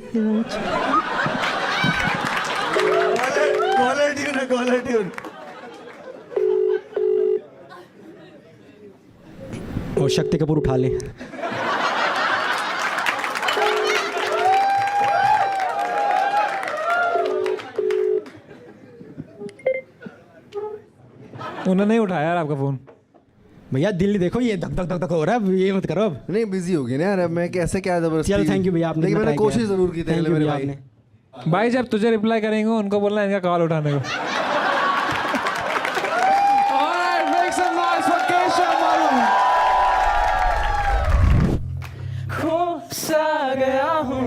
कॉलर ट्यून। और शक्ति कपूर उठा ले। उन्होंने नहीं उठाया यार आपका फोन। भैया दिल देखो, ये धक धक धक धक हो रहा है, ये मत करो अब। नहीं बिजी हो गई ना यार, अब मैं कैसे क्या जबरदस्ती। चलो थैंक यू भैया, आपने लेकिन इतना मैंने try कोशिश किया। जरूर की थी Thank you मेरे भैया, भाई। आपने। भाई जब तुझे रिप्लाई करेंगे उनको बोलना इनका कॉल उठाने को। Alright, make some noise for Keshav Malu. खोसा गया हूँ,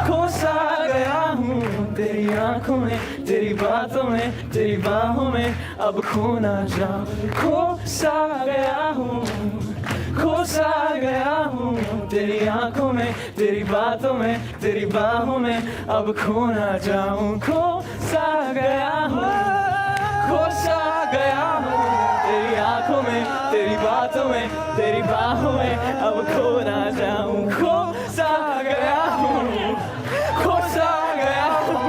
खोसा गया हूँ तेरी आंखों में, तेरी बातों में, तेरी बाहों में, अब खो ना जाऊं। खोसा गया हूँ, खोसा गया हूँ तेरी आंखों में, तेरी बातों में, तेरी बाहों में, अब खो ना जाऊं। खोसा गया हूँ, खोसा गया हूँ तेरी आंखों में, तेरी बातों में, तेरी बाहों में, अब खो ना जाऊं। खोसा गया हूँ, खोसा गया हूँ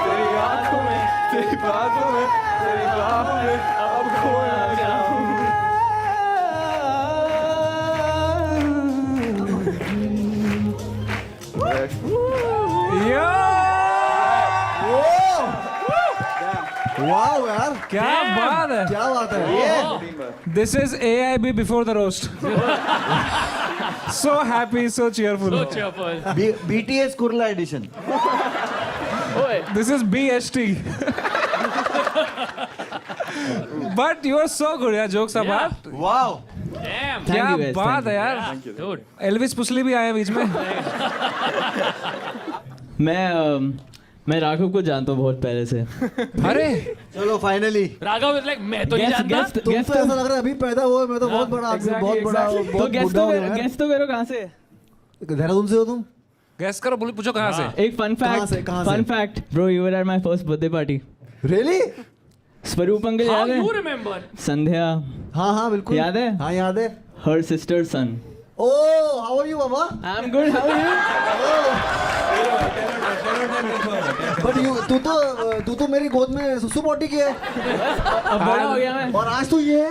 तेरी आंखों में, तेरी बातों में, तेरी बाहों में, अब खो ना जाऊं। वाह यार, क्या बात है, क्या बात है ये। This is AIB before the roast. So happy, so cheerful. BTS Kurla edition. This is BST. But you are so good यार, jokes apart. वाओ, क्या बात है यार। एल्विस पुस्ली भी आया बीच में। मैं राघव को जानता हूँ बहुत पहले से। अरे चलो फाइनली। राघव लाइक मैं तो नहीं जानता। तुम तो ऐसा लग रहा है अभी पैदा हुआ है, मैं तो बहुत बड़ा आदमी, बहुत बड़ा, बहुत बुढ़ा हो गया यार। गेस तो करो कहाँ से। देहरादून से हो तुम? गैस करो, पूछो कहाँ से। एक fun fact bro, you were at my first birthday party. Really? Swaroop uncle याद है? You remember? संध्या। हाँ हाँ बिल्कुल याद है? हाँ याद है। Her sister son. Oh how are you baba? I am good, how are you? But तू तो मेरी गोद में सुसु पॉटी की है। अब बड़ा हो गया मैं। और आज तो ये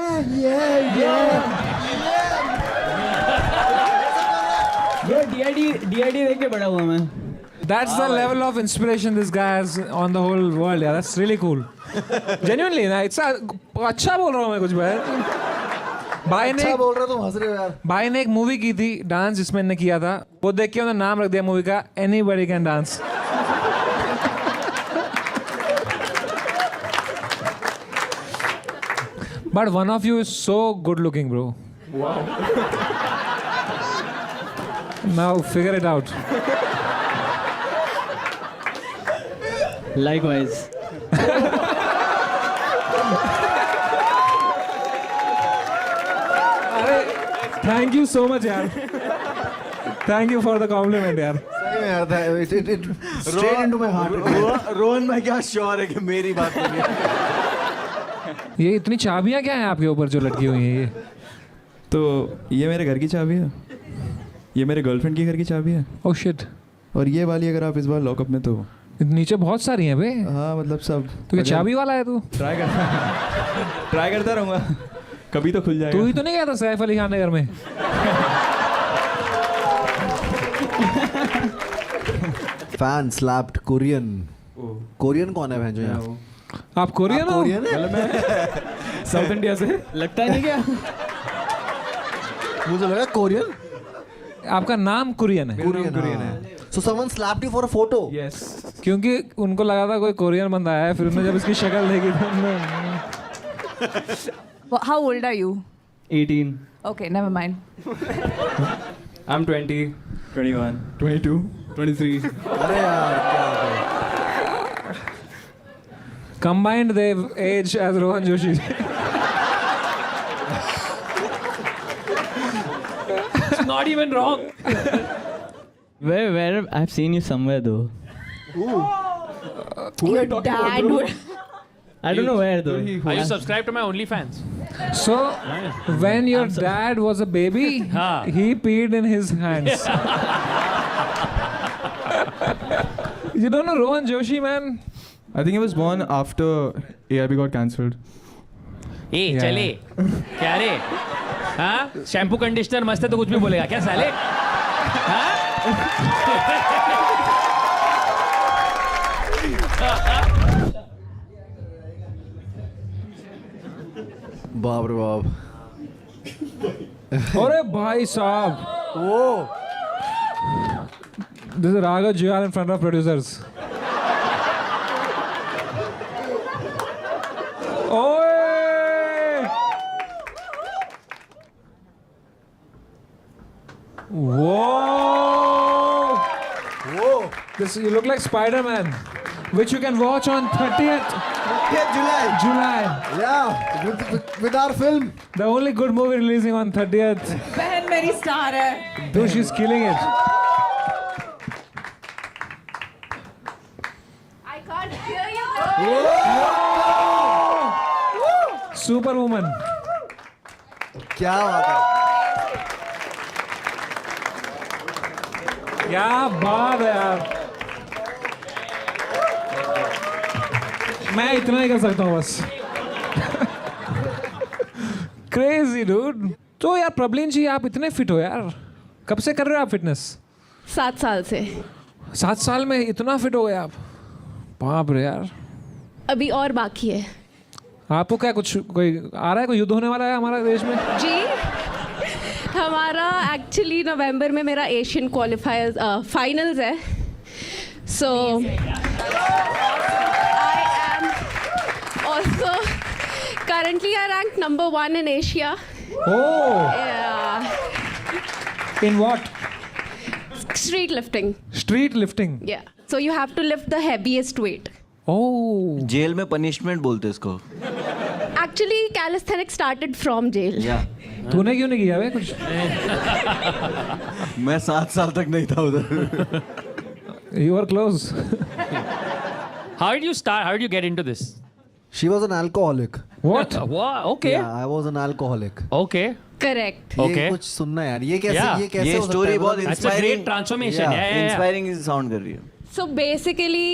DID देख के बड़ा हुआ मैं। That's the level of inspiration this guy has on the whole world. Yeah, that's really cool. Genuinely, ना अच्छा बोल रहा हूँ मैं कुछ भाई। भाई ने अच्छा बोल रहे हो तुम, हंस रहे हो यार। भाई ने एक मूवी की थी डांस जिसमें इन्होंने किया था, वो देख के उन्होंने नाम रख दिया मूवी का anybody can dance. But one of you is so good looking bro. Now figure it out. Likewise. अरे थैंक यू सो मच यार, thank you for the compliment यार। सही में यार, it straight into my heart। Rohan भाई क्या sure है कि मेरी बात सुनिए। ये इतनी चाबियां क्या हैं आपके ऊपर जो लटकी हुई हैं ये? तो ये मेरे घर की चाबी है, ये मेरे गर्लफ्रेंड के घर की चाबी है, ओह शिट। और ये वाली अगर आप इस बार लॉकअप में तो नीचे बहुत सारी हैं बे। हाँ मतलब सब। तो क्या चाबी वाला है तू? ट्राई करता रहूँगा, कभी तो खुल जाएगा। तू ही तो नहीं गया था सैफ अली खान नगर में? Fan slapped Korean. कोरियन कौन है जो यहाँ? आप कोरियन हो? कोरियन है? साउथ इंडिया से लगता नहीं क्या? मुझे लगा कोरियन। आपका नाम कुरियन है? कोरियन है। So someone slapped you for a photo? Yes. क्योंकि उनको लगा था कोई कोरियन बंदा आया है, फिर उन्होंने जब इसकी शक्ल देखी तो उन्होंने। How old are you? 18. Okay, never mind. I'm 20. 21, 22, 23। अरे यार क्या Combined they age as Rohan Joshi. It's not even wrong. Where I've seen you somewhere though. Your dad would. I don't know where though. Are you subscribed to my OnlyFans? So when your dad was a baby, हाँ. he peed in his hands. You don't know Rohan Joshi, man? I think he was born after AIB got cancelled. A Yeah. चले क्या रे? हाँ shampoo conditioner मस्त है तो कुछ भी बोलेगा क्या साले? हाँ? बाप रे बाप। अरे भाई साहब, वो this is Raghav Juyal in front of producers. Oy! Whoa! वो This you look like Spider-Man, which you can watch on 30th July। July. Yeah, with our film। The only good movie releasing on 30th. बहन मेरी star है। Dude, she's killing it. I can't hear you. Superwoman. क्या बात है। क्या बात है यार। मैं इतना ही कर सकता हूँ बस। Crazy dude. तो यार प्रबलीन जी, आप इतने फिट हो यार, कब से कर रहे हो आप फिटनेस? 7 साल से। 7 साल में इतना फिट हो गए आप? बाप रे यार। अभी और बाकी है। आपको क्या कुछ कोई आ रहा है, कोई युद्ध होने वाला है हमारे देश में? जी हमारा एक्चुअली नवंबर में मेरा एशियन क्वालिफायर्स फाइनल्स है, so I am also currently I ranked number 1 in Asia. Oh, Yeah. in what? Street lifting. Street lifting. Yeah. So you have to lift the heaviest weight. Oh. जेल में punishment बोलते इसको। Actually, calisthenics started from jail. तूने क्यों नहीं किया बे कुछ? मैं 7 साल तक नहीं था उधर। You were close. How did you start? How did you get into this? She was an alcoholic। What? Wow. Okay. Yeah, I was an alcoholic। Okay. Correct. Okay. ये कुछ सुनना यार, ये कैसे Yeah. ये कैसे ये हो सकता स्टोरी है? बहुत मतलब- That's a great transformation. Yeah, yeah, yeah. Inspiring sound कर रही है। So basically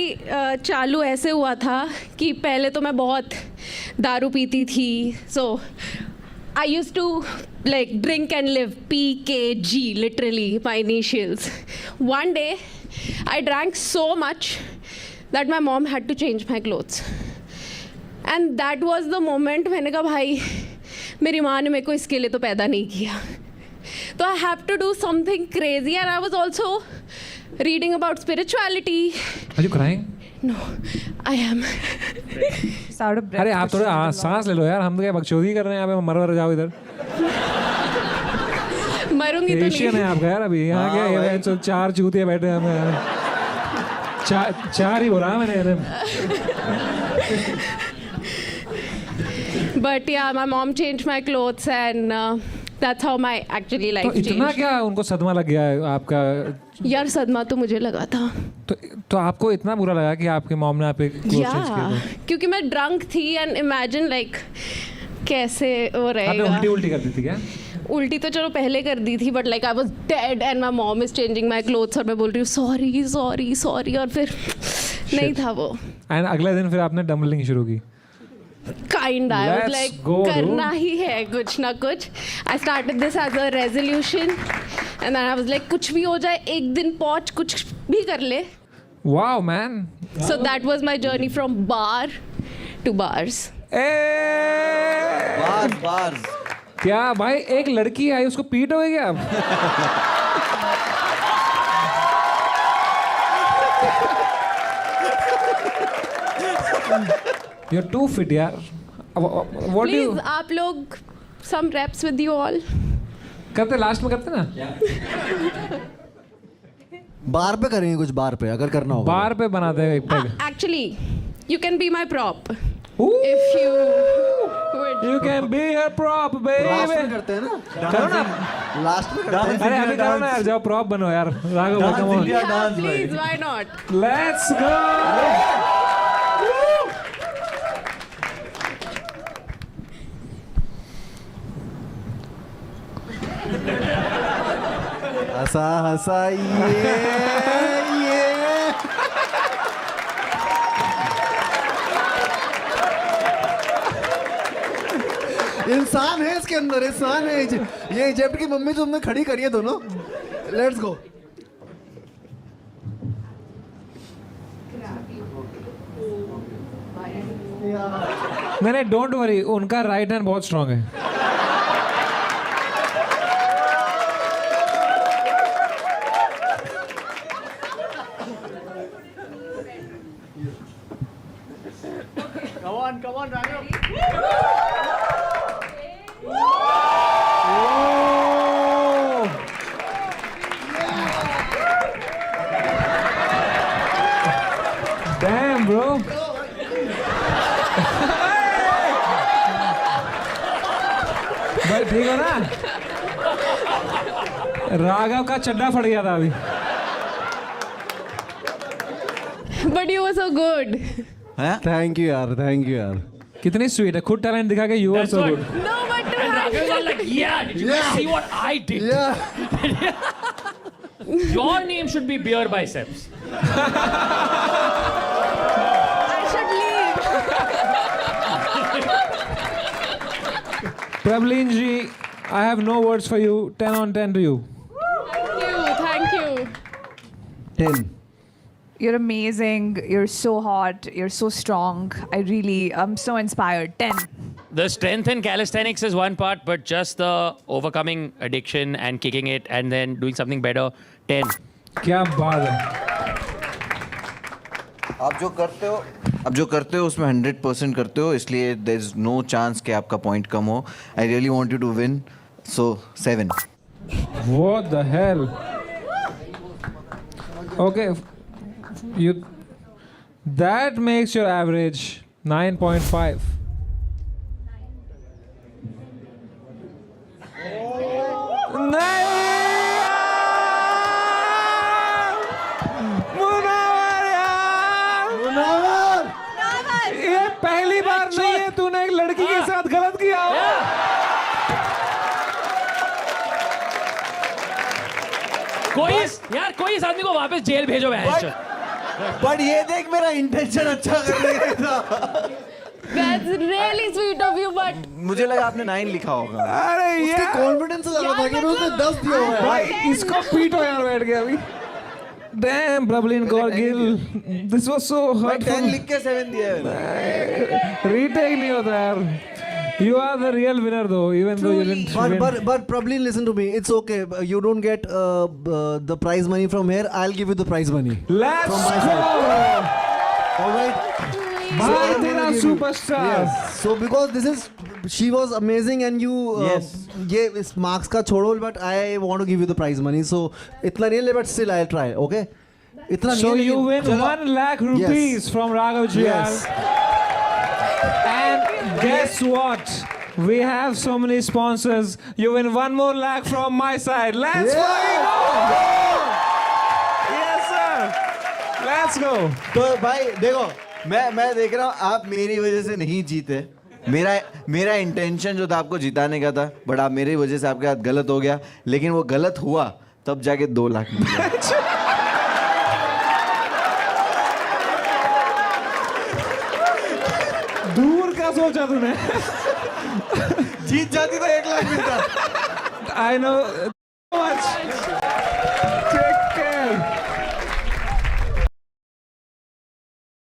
चालू ऐसे हुआ था कि पहले तो मैं बहुत दारू पीती थी. So I used to like drink and live, PKG, literally my initials. One day I drank so much that my mom had to change my clothes. And that was the moment मैंने कहा भाई मेरी माँ ने मेरे को इसके लिए तो पैदा नहीं किया. तो I have to do something crazy and I was also reading about spirituality. Are you crying? No I am. अरे आप थोड़ा सांस ले लो यार, हम तो क्या बकचोदी कर रहे हैं यहाँ पे, मर जाओ इधर. मरूंगी तो एशियन है नहीं. आपका यार अभी यहाँ क्या ये तो 4 चूतिया बैठे हैं हमें यार. 4 ही बोला मैंने. But yeah, my mom changed my clothes and that's how my actually तो life इतना changed. क्या उनको सदमा लग गया है आपका? यार सदमा तो मुझे लगा था. तो आपको इतना बुरा लगा कि आपके मॉम ने आपके क्लोथ चेंज किया था? क्योंकि मैं ड्रंक थी एंड इमेजिन लाइक कैसे वो आपने रहेगा. उल्टी कर दी थी क्या? उल्टी तो चलो पहले कर दी थी but like I was dead and my mom is changing my clothes और मैं बोल रही हूँ सॉरी सॉरी सॉरी और फिर नहीं था वो. एंड अगले दिन फिर आपने डम्बलिंग शुरू की? Kind I was Let's like go, करना ही है कुछ ना कुछ. I started this as a resolution and I was like कुछ भी हो जाए एक दिन पहुंच कुछ भी कर ले. Wow man. So that was my journey from bar two bars. Bars. क्या भाई, एक लड़की आई उसको पीटोगे क्या आप? You're too fit यार. What do you प्लीज आप लोग सम रैप्स विद यू ऑल. करते, लास्ट में करते ना? बार पे करेंगे कुछ, बार पे अगर करना होगा. बार पे बनाते हैं एक peg. Actually you can be my prop if you would. You can be her prop last में baby. करते हैं ना. करो ना. लास्ट में करते हैं. अरे अभी करो ना यार, जाओ प्रॉप बनो यार. Raghav come on. Yeah, please, why not? Let's go. हंसा हंसा ये इंसान है इसके अंदर, इंसान है ये. इजिप्ट की मम्मी तुमने खड़ी करी है दोनों. Let's go. नहीं डोंट वरी, उनका राइट हैंड बहुत स्ट्रांग है. Come on, Raghav. Damn, bro. भाई ठीक हो ना? राघव का चड्डा फट गया था अभी. But you were so good. Thank you यार, थैंक यू यार. कितनी स्वीट है, खुद टैलेंट दिखा के you are so good. No, but to have Raghav was like, yeah, did you see what I did? Your name should be Beer Biceps. I should leave. Prableen ji, I have no words for you. 10 on 10 to you. Thank you. 10. You're amazing. You're so hot. You're so strong. I'm so inspired. 10. The strength in calisthenics is one part, but just the overcoming addiction and kicking it and then doing something better, 10. क्या बात है. आप जो करते हो उसमें 100% करते हो, इसलिए there is no chance कि आपका पॉइंट कम हो. I really want you to win, so 7. What the hell? Okay, that makes your average 9.5. ये पहली बार नहीं है तूने एक लड़की के साथ गलत किया हो. कोई इस आदमी को वापस जेल भेजो. बट ये देख मेरा इंटेंशन अच्छा करने था. That's really sweet of you, but मुझे लगा आपने 9 लिखा होगा. अरे ये कॉन्फिडेंस लग रहा था कि मैं उसने 10 दिया होगा. भाई इसको पीटो यार बैठ के अभी. Damn, Prableen Kaur Gill, this was so hurtful. 10 लिख के 7 दिया है. रीटेक नहीं होता यार. You are the real winner, though, even though you didn't win. But probably listen to me. It's okay. You don't get the prize money from here. I'll give you the prize money. Let's from my go! side. All right. Bhai I'm tera gonna give you- superstar. Yes. So because she was amazing and you Yes. ये इस marks का छोड़ो, but I want to give you the prize money. So इतना नहीं ले, but still I'll try. Okay. इतना So नहीं you लेकिन- win चलो। 1 lakh rupees Yes. from Raghav Jiyal. Yes. And guess what? We have so many sponsors. You win 1 more lakh from my side. Let's fucking go! Yes, sir. Let's go. तो भाई देखो, मैं देख रहा हूँ आप मेरी वजह से नहीं जीते. मेरा इंटेंशन जो था आपको जिताने का था, बट आप मेरी वजह से आपके साथ गलत हो गया. लेकिन वो गलत हुआ तब जाके 2 लाख मिले. दूर का सोचा तूने. जीत जाती तो 1 लाख मिलता. I know so much.